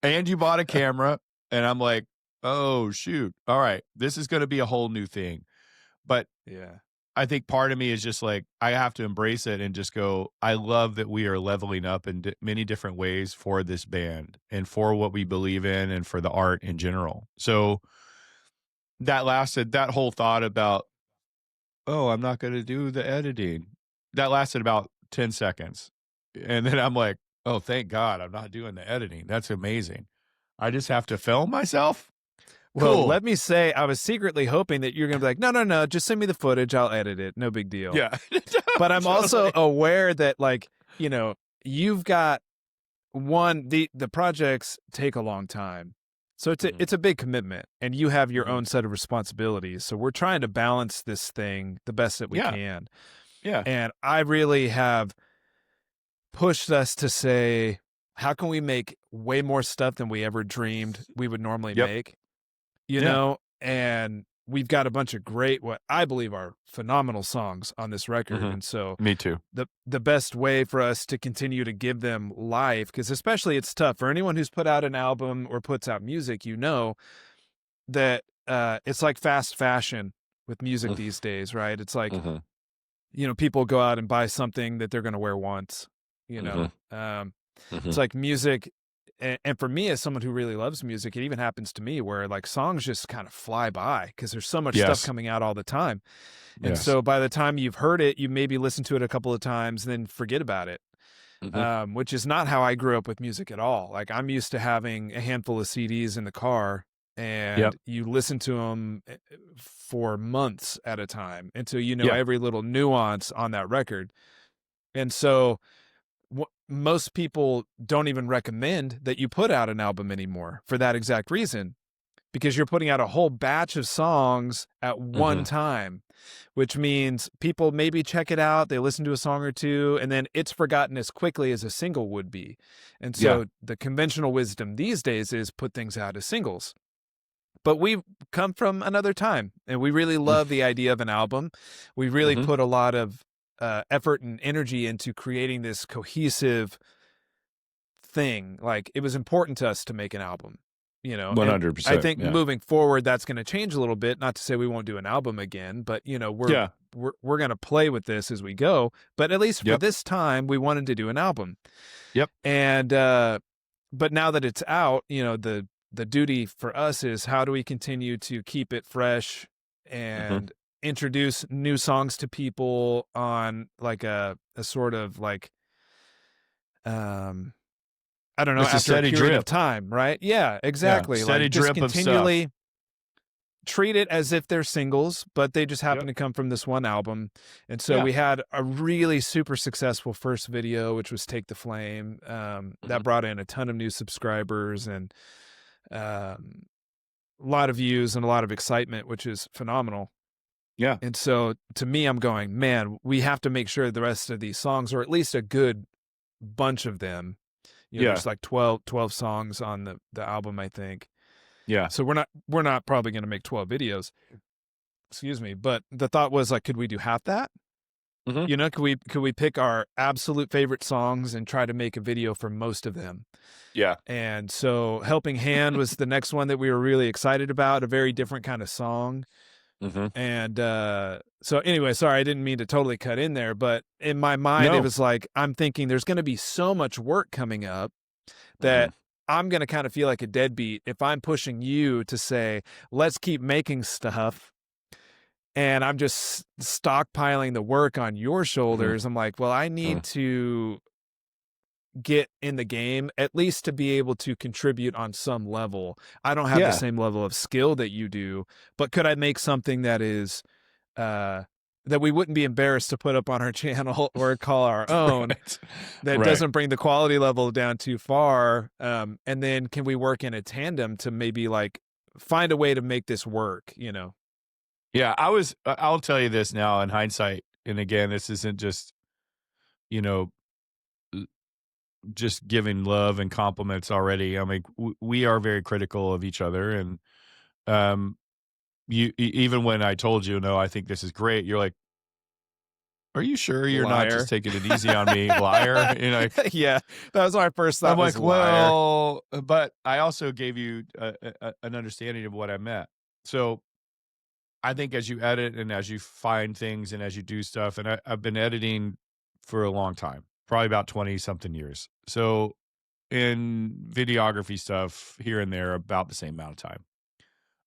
[SPEAKER 2] And you bought a camera, and I'm like, oh, shoot. All right. This is going to be a whole new thing. But
[SPEAKER 1] yeah,
[SPEAKER 2] I think part of me is just like, I have to embrace it and just go, I love that we are leveling up in many different ways for this band and for what we believe in and for the art in general. So that whole thought about, oh, I'm not going to do the editing. That lasted about 10 seconds. And then I'm like, oh, thank God I'm not doing the editing. That's amazing. I just have to film myself.
[SPEAKER 1] Well,
[SPEAKER 2] Cool.
[SPEAKER 1] let me say, I was secretly hoping that you're going to be like, no, just send me the footage. I'll edit it. No big deal.
[SPEAKER 2] Yeah.
[SPEAKER 1] But I'm also aware that, like, you know, you've got the projects take a long time. So it's a big commitment, and you have your own set of responsibilities. So we're trying to balance this thing the best that we can.
[SPEAKER 2] Yeah.
[SPEAKER 1] And I really have pushed us to say, how can we make way more stuff than we ever dreamed we would normally make? You know, and we've got a bunch of great, what I believe are phenomenal songs on this record. And so
[SPEAKER 2] me too.
[SPEAKER 1] The best way for us to continue to give them life, because especially it's tough for anyone who's put out an album or puts out music, you know, that it's like fast fashion with music these days, right? It's like, you know, people go out and buy something that they're going to wear once, you know. It's like music. And for me, as someone who really loves music, it even happens to me where like songs just kind of fly by because there's so much stuff coming out all the time. And so by the time you've heard it, you maybe listen to it a couple of times and then forget about it, which is not how I grew up with music at all. Like, I'm used to having a handful of CDs in the car, and you listen to them for months at a time until you know every little nuance on that record. And so most people don't even recommend that you put out an album anymore for that exact reason, because you're putting out a whole batch of songs at one time, which means people maybe check it out, they listen to a song or two, and then it's forgotten as quickly as a single would be. And so the conventional wisdom these days is put things out as singles. But we've come from another time, and we really love the idea of an album. We really put a lot of effort and energy into creating this cohesive thing. Like, it was important to us to make an album, you know.
[SPEAKER 2] 100%.
[SPEAKER 1] I think moving forward, that's going to change a little bit. Not to say we won't do an album again, but you know, we're going to play with this as we go. But at least for this time, we wanted to do an album. And but now that it's out, you know, the the duty for us is how do we continue to keep it fresh and introduce new songs to people on like a sort of like I don't know,
[SPEAKER 2] It's a
[SPEAKER 1] after a
[SPEAKER 2] steady
[SPEAKER 1] period of
[SPEAKER 2] drip.
[SPEAKER 1] time, right? Yeah,
[SPEAKER 2] Yeah,
[SPEAKER 1] exactly.
[SPEAKER 2] steady
[SPEAKER 1] Like just
[SPEAKER 2] drip of stuff.
[SPEAKER 1] continually treat it as if they're singles, but they just happen
[SPEAKER 2] Yep.
[SPEAKER 1] to come from this one album. And so
[SPEAKER 2] Yeah.
[SPEAKER 1] we had a really super successful first video, which was Take the Flame. That brought in a ton of new subscribers and a lot of views and a lot of excitement, which is phenomenal.
[SPEAKER 2] Yeah.
[SPEAKER 1] And so to me, I'm going, man, we have to make sure the rest of these songs, or at least a good bunch of them, there's like 12 songs on the album, I think.
[SPEAKER 2] Yeah.
[SPEAKER 1] So we're not probably going to make 12 videos. Excuse me, but the thought was like, could we do half that? Could we pick our absolute favorite songs and try to make a video for most of them?
[SPEAKER 2] Yeah.
[SPEAKER 1] And so Helping Hand was the next one that we were really excited about, a very different kind of song. And so anyway, sorry, I didn't mean to totally cut in there, but in my mind, it was like, I'm thinking there's going to be so much work coming up that I'm going to kind of feel like a deadbeat if I'm pushing you to say, let's keep making stuff. And I'm just stockpiling the work on your shoulders. I'm like, well, I need to get in the game at least to be able to contribute on some level. I don't have the same level of skill that you do, but could I make something that is that we wouldn't be embarrassed to put up on our channel or call our own, that doesn't bring the quality level down too far? And then can we work in a tandem to maybe like find a way to make this work,
[SPEAKER 2] Yeah, I'll tell you this now in hindsight. And again, this isn't just, you know, just giving love and compliments already. I mean, we are very critical of each other. And even when I told you, no, I think this is great, you're like, are you sure you're not just taking it easy on me, liar?
[SPEAKER 1] Yeah, that was my first thought.
[SPEAKER 2] I'm like,
[SPEAKER 1] liar.
[SPEAKER 2] well, but I also gave you an understanding of what I meant. So I think as you edit and as you find things and as you do stuff, and I've been editing for a long time, probably about 20 something years. So in videography stuff here and there, about the same amount of time,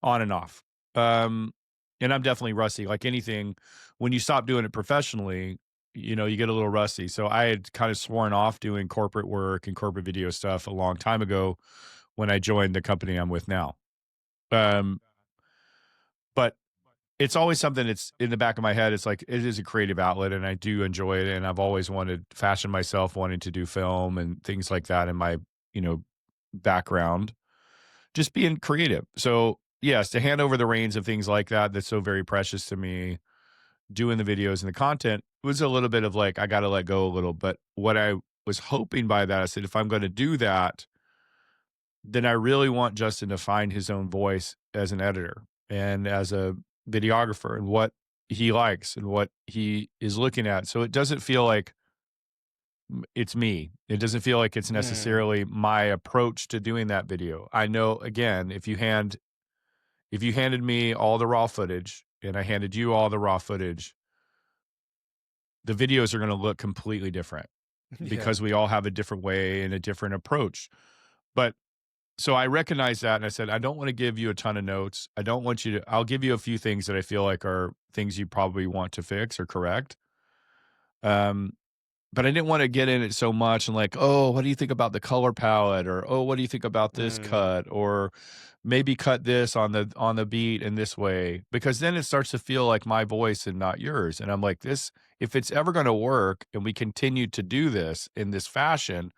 [SPEAKER 2] on and off. And I'm definitely rusty. Like anything, when you stop doing it professionally, you get a little rusty. So I had kind of sworn off doing corporate work and corporate video stuff a long time ago when I joined the company I'm with now. But it's always something that's in the back of my head. It's like, it is a creative outlet and I do enjoy it. And I've always wanted fashion myself, wanting to do film and things like that in my, background, just being creative. So yes, to hand over the reins of things like that, that's so very precious to me, doing the videos and the content was a little bit of like, I got to let go a little. But what I was hoping by that, I said, if I'm going to do that, then I really want Justin to find his own voice as an editor and as a videographer and what he likes and what he is looking at. So it doesn't feel like it's me. It doesn't feel like it's necessarily my approach to doing that video. I know, again, if you handed me all the raw footage and I handed you all the raw footage, the videos are going to look completely different because we all have a different way and a different approach. But so I recognized that and I said, I don't want to give you a ton of notes. I don't want you to, I'll give you a few things that I feel like are things you probably want to fix or correct. But I didn't want to get in it so much and like, oh, what do you think about the color palette? Or, oh, what do you think about this cut? Or maybe cut this on the beat in this way, because then it starts to feel like my voice and not yours. And I'm like, this, if it's ever going to work and we continue to do this in this fashion,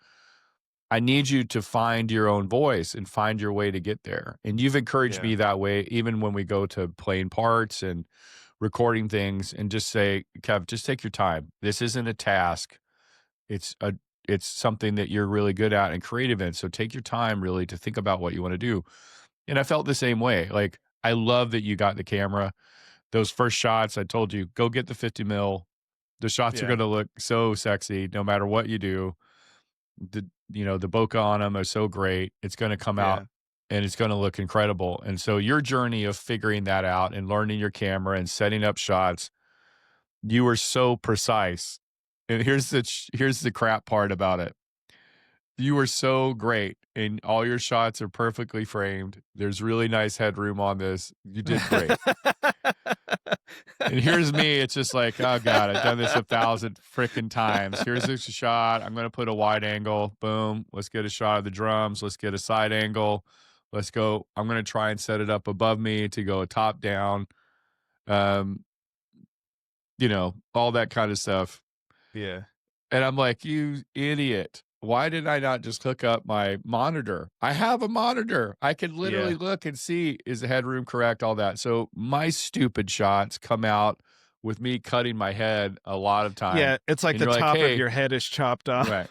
[SPEAKER 2] I need you to find your own voice and find your way to get there. And you've encouraged me that way, even when we go to playing parts and recording things, and just say, Kev, just take your time. This isn't a task. It's something that you're really good at and creative in. So take your time really to think about what you want to do. And I felt the same way. Like, I love that you got the camera. Those first shots, I told you, go get the 50 mil. The shots are going to look so sexy no matter what you do. The bokeh on them are so great. It's going to come out and it's going to look incredible. And so your journey of figuring that out and learning your camera and setting up shots, you were so precise. And here's the crap part about it. You were so great, and all your shots are perfectly framed. There's really nice headroom on this. You did great. And here's me. It's just like, oh God, I've done this 1,000 freaking times. Here's a shot. I'm going to put a wide angle. Boom. Let's get a shot of the drums. Let's get a side angle. Let's go. I'm going to try and set it up above me to go top down. Um, all that kind of stuff.
[SPEAKER 1] Yeah.
[SPEAKER 2] And I'm like, you idiot. Why did I not just hook up my monitor? I have a monitor. I can literally look and see, is the headroom correct? All that. So my stupid shots come out with me cutting my head a lot of time.
[SPEAKER 1] Yeah, it's like
[SPEAKER 2] and
[SPEAKER 1] the top
[SPEAKER 2] hey,
[SPEAKER 1] of your head is chopped off.
[SPEAKER 2] Right.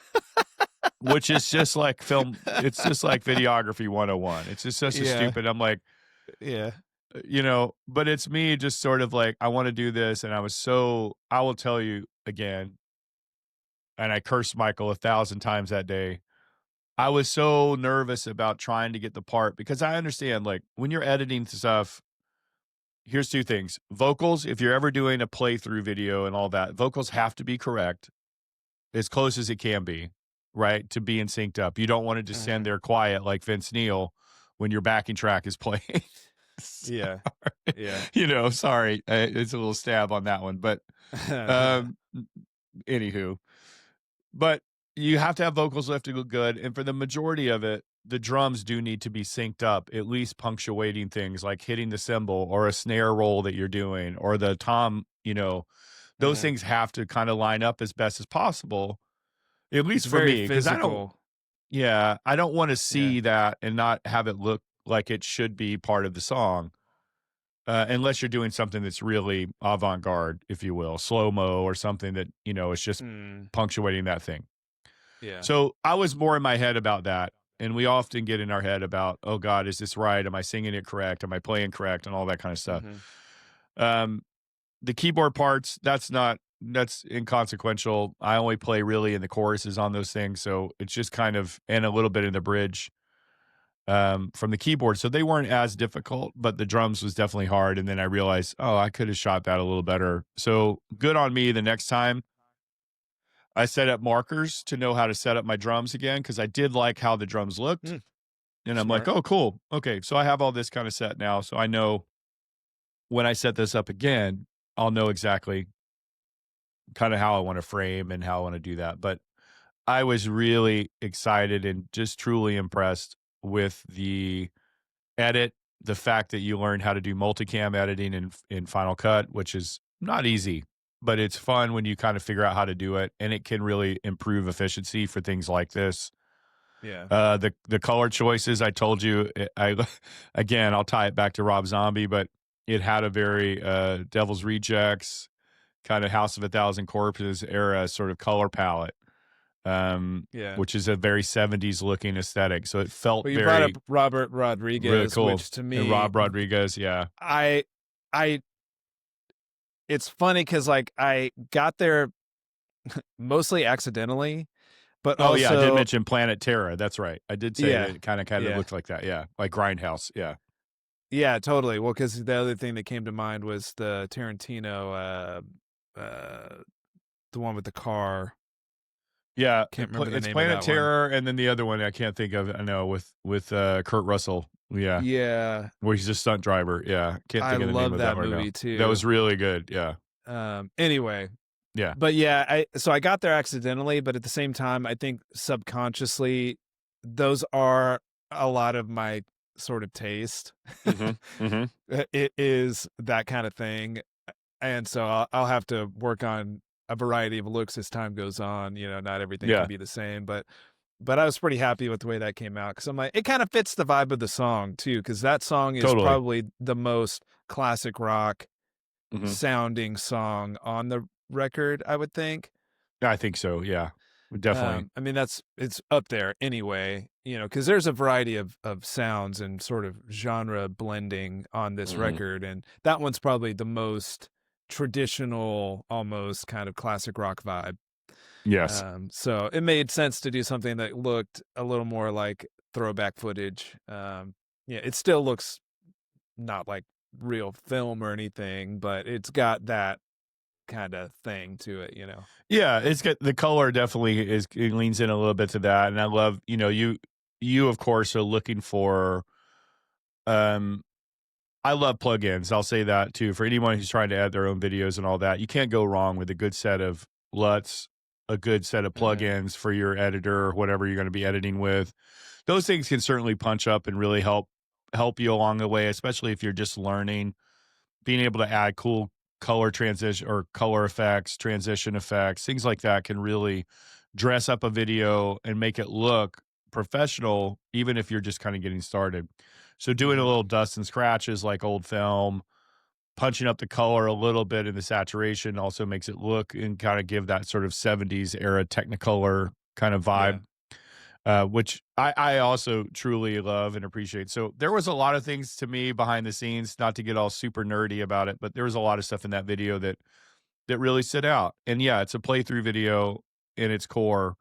[SPEAKER 2] Which is just like film. It's just like videography 101. It's just such a stupid. I'm like,
[SPEAKER 1] yeah.
[SPEAKER 2] But it's me just sort of like, I want to do this. And I will tell you again, and I cursed Michael 1,000 times that day. I was so nervous about trying to get the part because I understand, like, when you're editing stuff, here's two things. Vocals, if you're ever doing a playthrough video and all that, vocals have to be correct as close as it can be, right? To being synced up. You don't want to just stand there quiet like Vince Neil when your backing track is playing.
[SPEAKER 1] Yeah. Yeah.
[SPEAKER 2] Sorry. It's a little stab on that one. But anywho. But you have to have vocals left to go good. And for the majority of it, the drums do need to be synced up, at least punctuating things like hitting the cymbal or a snare roll that you're doing or the tom, those things have to kind of line up as best as possible, at least
[SPEAKER 1] it's
[SPEAKER 2] for
[SPEAKER 1] very
[SPEAKER 2] me. Because I don't want to see that and not have it look like it should be part of the song. Unless you're doing something that's really avant-garde, if you will, slow-mo or something that, is just punctuating that thing.
[SPEAKER 1] Yeah.
[SPEAKER 2] So I was more in my head about that. And we often get in our head about, oh God, is this right? Am I singing it correct? Am I playing correct? And all that kind of stuff. The keyboard parts, that's inconsequential. I only play really in the choruses on those things. So it's just kind of, and a little bit in the bridge. From the keyboard. So they weren't as difficult, but the drums was definitely hard. And then I realized, oh, I could have shot that a little better. So good on me. The next time I set up markers to know how to set up my drums again, because I did like how the drums looked. And I'm like, oh, cool. Okay. So I have all this kind of set now. So I know when I set this up again, I'll know exactly kind of how I want to frame and how I want to do that. But I was really excited and just truly impressed with the edit, the fact that you learn how to do multicam editing in Final Cut, which is not easy, but it's fun when you kind of figure out how to do it, and it can really improve efficiency for things like this.
[SPEAKER 1] Yeah.
[SPEAKER 2] The color choices, I told you, again, I'll tie it back to Rob Zombie, but it had a very Devil's Rejects, kind of House of a Thousand Corpses era sort of color palette. Which is a very 70s looking aesthetic. So it felt
[SPEAKER 1] you
[SPEAKER 2] very
[SPEAKER 1] brought up Robert Rodriguez,
[SPEAKER 2] really cool.
[SPEAKER 1] Which to me,
[SPEAKER 2] and Rob Rodriguez, yeah.
[SPEAKER 1] It's funny because like I got there mostly accidentally, but also,
[SPEAKER 2] I did mention Planet Terror. That's right. I did say that it kind of looked like that. Yeah, like Grindhouse. Yeah.
[SPEAKER 1] Yeah, totally. Well, because the other thing that came to mind was the Tarantino, the one with the car.
[SPEAKER 2] Yeah,
[SPEAKER 1] can't remember the
[SPEAKER 2] it's
[SPEAKER 1] name
[SPEAKER 2] Planet
[SPEAKER 1] of that
[SPEAKER 2] Terror,
[SPEAKER 1] one.
[SPEAKER 2] and then the other one I can't think of. I know with Kurt Russell. Yeah,
[SPEAKER 1] yeah,
[SPEAKER 2] where he's a stunt driver. Yeah, can't think of the name of that one. I love that movie
[SPEAKER 1] too.
[SPEAKER 2] That was really good. Yeah.
[SPEAKER 1] Anyway.
[SPEAKER 2] Yeah.
[SPEAKER 1] But yeah, so I got there accidentally, but at the same time, I think subconsciously, those are a lot of my sort of taste. It is that kind of thing, and so I'll have to work on a variety of looks as time goes on. Not everything can be the same, but I was pretty happy with the way that came out because I'm like, it kind of fits the vibe of the song too, because that song is probably the most classic rock sounding song on the record, I would think.
[SPEAKER 2] I think so. Yeah, definitely.
[SPEAKER 1] I mean, it's up there anyway, because there's a variety of sounds and sort of genre blending on this record. And that one's probably the most traditional, almost kind of classic rock vibe.
[SPEAKER 2] Yes.
[SPEAKER 1] So it made sense to do something that looked a little more like throwback footage. It still looks not like real film or anything, but it's got that kind of thing to it,
[SPEAKER 2] Yeah, it's got the color definitely it leans in a little bit to that, and I love you of course are looking for um I love plugins. I'll say that too for anyone who's trying to add their own videos and all that. You can't go wrong with a good set of LUTs, a good set of
[SPEAKER 1] Mm-hmm.
[SPEAKER 2] plugins for your editor or whatever you're going to be editing with. Those things can certainly punch up and really help you along the way, especially if you're just learning. Being able to add cool color transition or color effects, transition effects, things like that can really dress up a video and make it look professional, even if you're just kind of getting started. So doing a
[SPEAKER 1] Mm-hmm.
[SPEAKER 2] little dust and scratches like old film, punching up the color a little bit in the saturation also makes it look and kind of give that sort of 70s era Technicolor kind of
[SPEAKER 1] Yeah.
[SPEAKER 2] vibe, which I also truly love and appreciate. So there was a lot of things to me behind the scenes, not to get all super nerdy about it, but there was a lot of stuff in that video that really stood out. And yeah, it's a playthrough video in its core.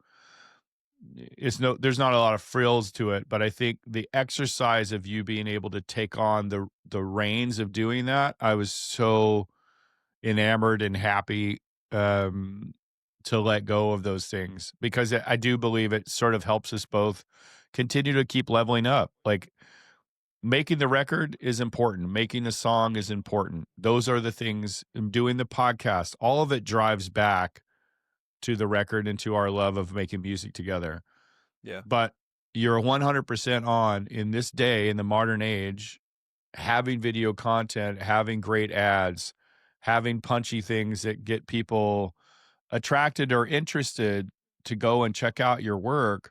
[SPEAKER 2] There's not a lot of frills to it, but I think the exercise of you being able to take on the reins of doing that, I was so enamored and happy um to let go of those things because I do believe it sort of helps us both continue to keep leveling up. Like making the record is important, making the song is important. Those are the things. Doing the podcast, all of it drives back to the record and to our love of making music together.
[SPEAKER 1] Yeah.
[SPEAKER 2] But you're 100% on in this day in the modern age, having video content, having great ads, having punchy things that get people attracted or interested to go and check out your work.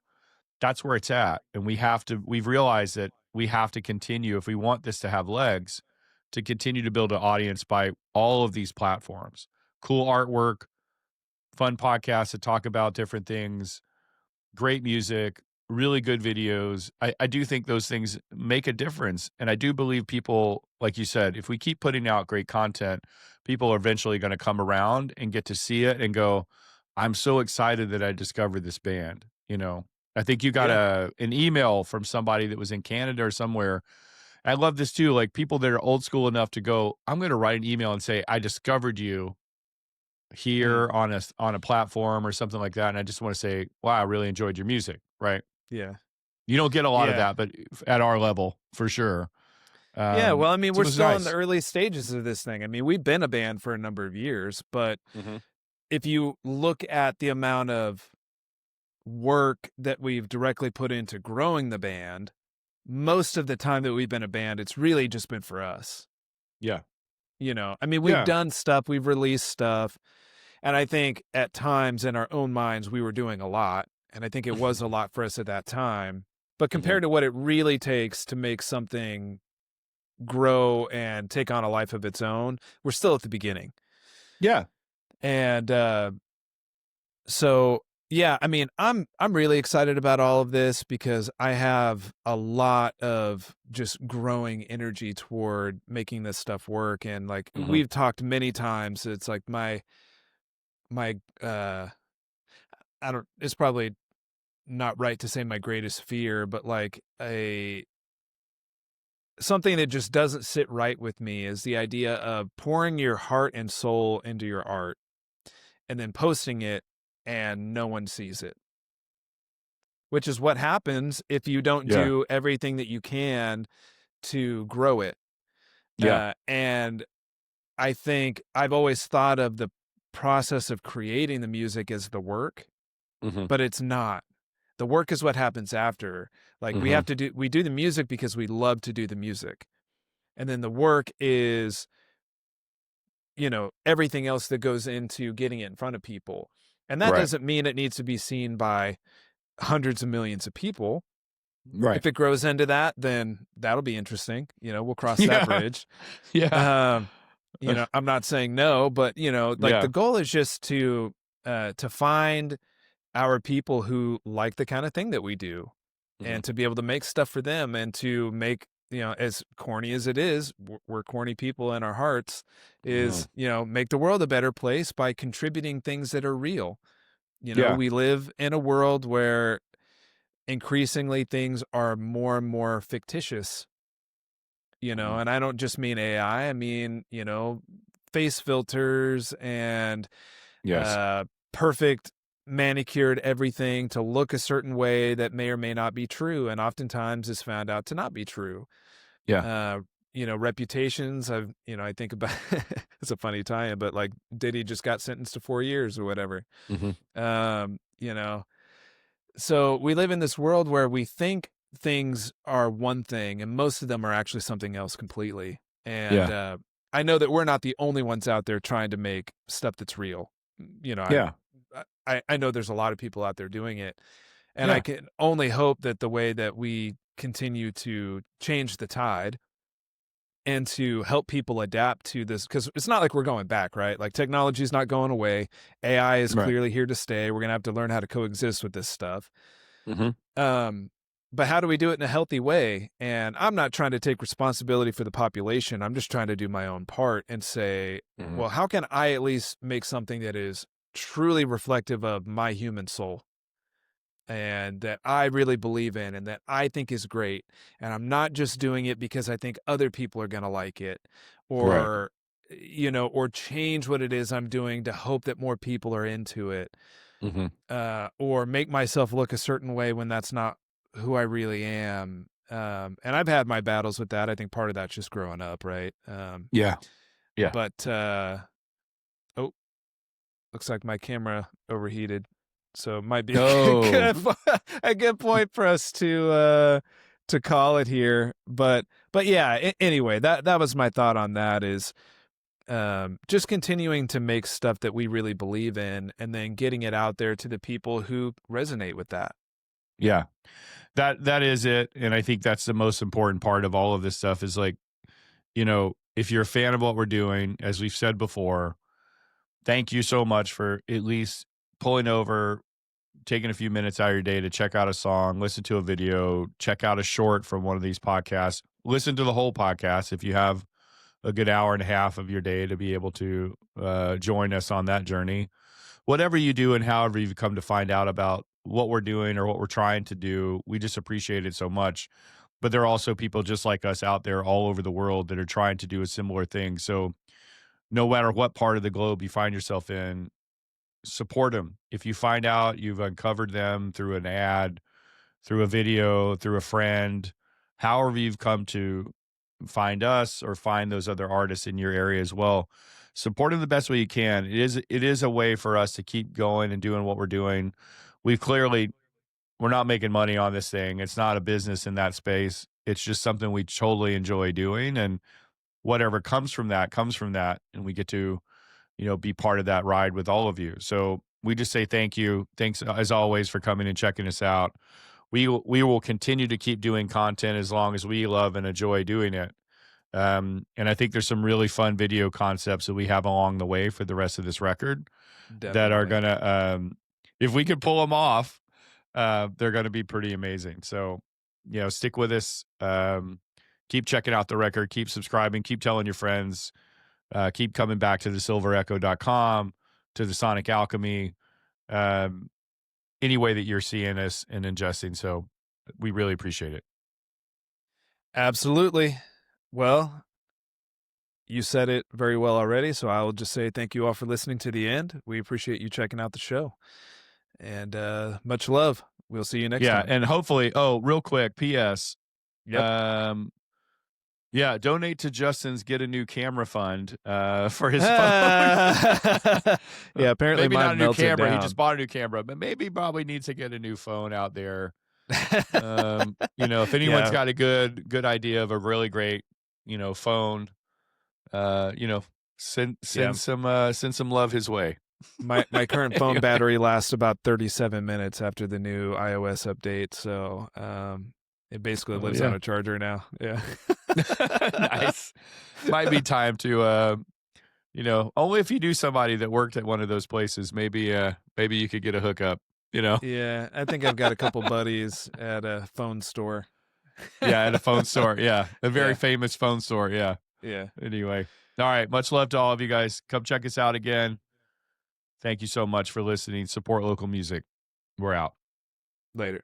[SPEAKER 2] That's where it's at. And we've realized that we have to continue if we want this to have legs to continue to build an audience by all of these platforms. Cool artwork, fun podcasts that talk about different things, great music, really good videos. I do think those things make a difference. And I do believe people, like you said, if we keep putting out great content, people are eventually going to come around and get to see it and go, I'm so excited that I discovered this band. I think you got
[SPEAKER 1] Yeah.
[SPEAKER 2] an email from somebody that was in Canada or somewhere. I love this too. Like people that are old school enough to go, I'm going to write an email and say, I discovered you
[SPEAKER 1] Mm.
[SPEAKER 2] here on a platform or something like that, and I just want to say, wow, I really enjoyed your music, right?
[SPEAKER 1] Yeah.
[SPEAKER 2] You don't get a lot of
[SPEAKER 1] Yeah.
[SPEAKER 2] that, but at our level, for sure.
[SPEAKER 1] Yeah. Well, I mean,
[SPEAKER 2] So
[SPEAKER 1] we're
[SPEAKER 2] it was
[SPEAKER 1] still in the
[SPEAKER 2] nice.
[SPEAKER 1] early stages of this thing. I mean, we've been a band for a number of years, but
[SPEAKER 2] Mhm.
[SPEAKER 1] if you look at the amount of work that we've directly put into growing the band, most of the time that we've been a band, it's really just been for us.
[SPEAKER 2] Yeah.
[SPEAKER 1] I mean, we've
[SPEAKER 2] Yeah.
[SPEAKER 1] done stuff, we've released stuff, and I think at times in our own minds we were doing a lot, and I think it was a lot for us at that time. But
[SPEAKER 2] Mhm.
[SPEAKER 1] compared to what it really takes to make something grow and take on a life of its own, we're still at the beginning.
[SPEAKER 2] Yeah.
[SPEAKER 1] And so yeah, I mean, I'm really excited about all of this because I have a lot of just growing energy toward making this stuff work. And like
[SPEAKER 2] Mhm.
[SPEAKER 1] we've talked many times, it's like my I don't it's probably not right to say my greatest fear, but like a something that just doesn't sit right with me is the idea of pouring your heart and soul into your art and then posting it and no one sees it, which is what happens if you don't
[SPEAKER 2] Yeah.
[SPEAKER 1] do everything that you can to grow it.
[SPEAKER 2] Yeah.
[SPEAKER 1] And I think I've always thought of the process of creating the music as the work,
[SPEAKER 2] Mhm.
[SPEAKER 1] but it's not. The work is what happens after. Like
[SPEAKER 2] Mhm.
[SPEAKER 1] we do the music because we love to do the music. And then the work is, everything else that goes into getting it in front of people. And that
[SPEAKER 2] Right.
[SPEAKER 1] doesn't mean it needs to be seen by hundreds of millions of people.
[SPEAKER 2] Right.
[SPEAKER 1] If it grows into that, then that'll be interesting. We'll cross that
[SPEAKER 2] Yeah.
[SPEAKER 1] bridge.
[SPEAKER 2] Yeah.
[SPEAKER 1] Um, I'm not saying no, but like the
[SPEAKER 2] Yeah.
[SPEAKER 1] goal is just to find our people who like the kind of thing that we do
[SPEAKER 2] Mhm.
[SPEAKER 1] and to be able to make stuff for them and to make, as corny as it is, we're corny people in our hearts,
[SPEAKER 2] Mhm.
[SPEAKER 1] is, make the world a better place by contributing things that are real.
[SPEAKER 2] Yeah.
[SPEAKER 1] We live in a world where increasingly things are more and more fictitious,
[SPEAKER 2] Mhm.
[SPEAKER 1] and I don't just mean AI. I mean, face filters and
[SPEAKER 2] Yes.
[SPEAKER 1] perfect manicured everything to look a certain way that may or may not be true, and oftentimes is found out to not be true.
[SPEAKER 2] Yeah.
[SPEAKER 1] Uh, reputations. I think about it's a funny tie-in, but like Diddy just got sentenced to 4 years or whatever.
[SPEAKER 2] Mm-hmm.
[SPEAKER 1] You know, so we live in this world where we think things are one thing, and most of them are actually something else completely. And
[SPEAKER 2] Yeah.
[SPEAKER 1] I know that we're not the only ones out there trying to make stuff that's real.
[SPEAKER 2] Yeah.
[SPEAKER 1] I know there's a lot of people out there doing it, and I
[SPEAKER 2] Yeah.
[SPEAKER 1] can only hope that the way that we continue to change the tide and to help people adapt to this, because it's not like we're going back, right? Like technology is not going away. AI is
[SPEAKER 2] Right.
[SPEAKER 1] clearly here to stay. We're going to have to learn how to coexist with this stuff.
[SPEAKER 2] Mm-hmm.
[SPEAKER 1] But how do we do it in a healthy way? And I'm not trying to take responsibility for the population. I'm just trying to do my own part and say,
[SPEAKER 2] Mm-hmm.
[SPEAKER 1] well, how can I at least make something that is truly reflective of my human soul and that I really believe in and that I think is great? And I'm not just doing it because I think other people are going to like it
[SPEAKER 2] Right.
[SPEAKER 1] or, or change what it is I'm doing to hope that more people are into it.
[SPEAKER 2] Mm-hmm.
[SPEAKER 1] Or make myself look a certain way when that's not who I really am. And I've had my battles with that. I think part of that's just growing up, right?
[SPEAKER 2] Yeah. Yeah.
[SPEAKER 1] But oh, looks like my camera overheated, so it might be
[SPEAKER 2] Oh.
[SPEAKER 1] a good point for us to call it here. But yeah. Anyway, that was my thought on that. Is just continuing to make stuff that we really believe in and then getting it out there to the people who resonate with that.
[SPEAKER 2] Yeah. That is it. And I think that's the most important part of all of this stuff is like, if you're a fan of what we're doing, as we've said before, thank you so much for at least pulling over, taking a few minutes out of your day to check out a song, listen to a video, check out a short from one of these podcasts, listen to the whole podcast if you have a good hour and a half of your day to be able to join us on that journey. Whatever you do and however you've come to find out about what we're doing or what we're trying to do, we just appreciate it so much. But there are also people just like us out there all over the world that are trying to do a similar thing. So no matter what part of the globe you find yourself in, support them. If you find out you've uncovered them through an ad, through a video, through a friend, however you've come to find us or find those other artists in your area as well, support them the best way you can. It is a way for us to keep going and doing what we're doing. We're not making money on this thing. It's not a business in that space. It's just something we totally enjoy doing, and whatever comes from that comes from that, and we get to be part of that ride with all of you. So we just say thank you. Thanks as always for coming and checking us out. We will continue to keep doing content as long as we love and enjoy doing it. And I think there's some really fun video concepts that we have along the way for the rest of this record that are
[SPEAKER 1] Definitely.
[SPEAKER 2] gonna, if we could pull them off, they're gonna be pretty amazing. So, stick with us. Keep checking out the record. Keep subscribing. Keep telling your friends. Keep coming back to the silverecho.com, to the Sonic Alchemy, any way that you're seeing us and ingesting. So we really appreciate it.
[SPEAKER 1] Absolutely. Well, you said it very well already, so I will just say thank you all for listening to the end. We appreciate you checking out the show. And much love. We'll see you next time.
[SPEAKER 2] And hopefully, real quick, P.S.
[SPEAKER 1] Yep.
[SPEAKER 2] Donate to Justin's Get a New Camera Fund for his phone.
[SPEAKER 1] Yeah, apparently
[SPEAKER 2] maybe not a new camera.
[SPEAKER 1] Down.
[SPEAKER 2] He just bought a new camera, but probably needs to get a new phone out there. If anyone's got a good idea of a really great, phone, send some love his way.
[SPEAKER 1] My current phone battery lasts about 37 minutes after the new iOS update, so it basically lives on a charger now. Yeah.
[SPEAKER 2] Nice. Might be time to only if you knew somebody that worked at one of those places, maybe you could get a hookup,
[SPEAKER 1] Yeah, I think I've got a couple buddies at a phone store.
[SPEAKER 2] Yeah, at a phone store. Yeah. A very famous phone store. Yeah.
[SPEAKER 1] Yeah.
[SPEAKER 2] Anyway. All right. Much love to all of you guys. Come check us out again. Thank you so much for listening. Support local music. We're out.
[SPEAKER 1] Later.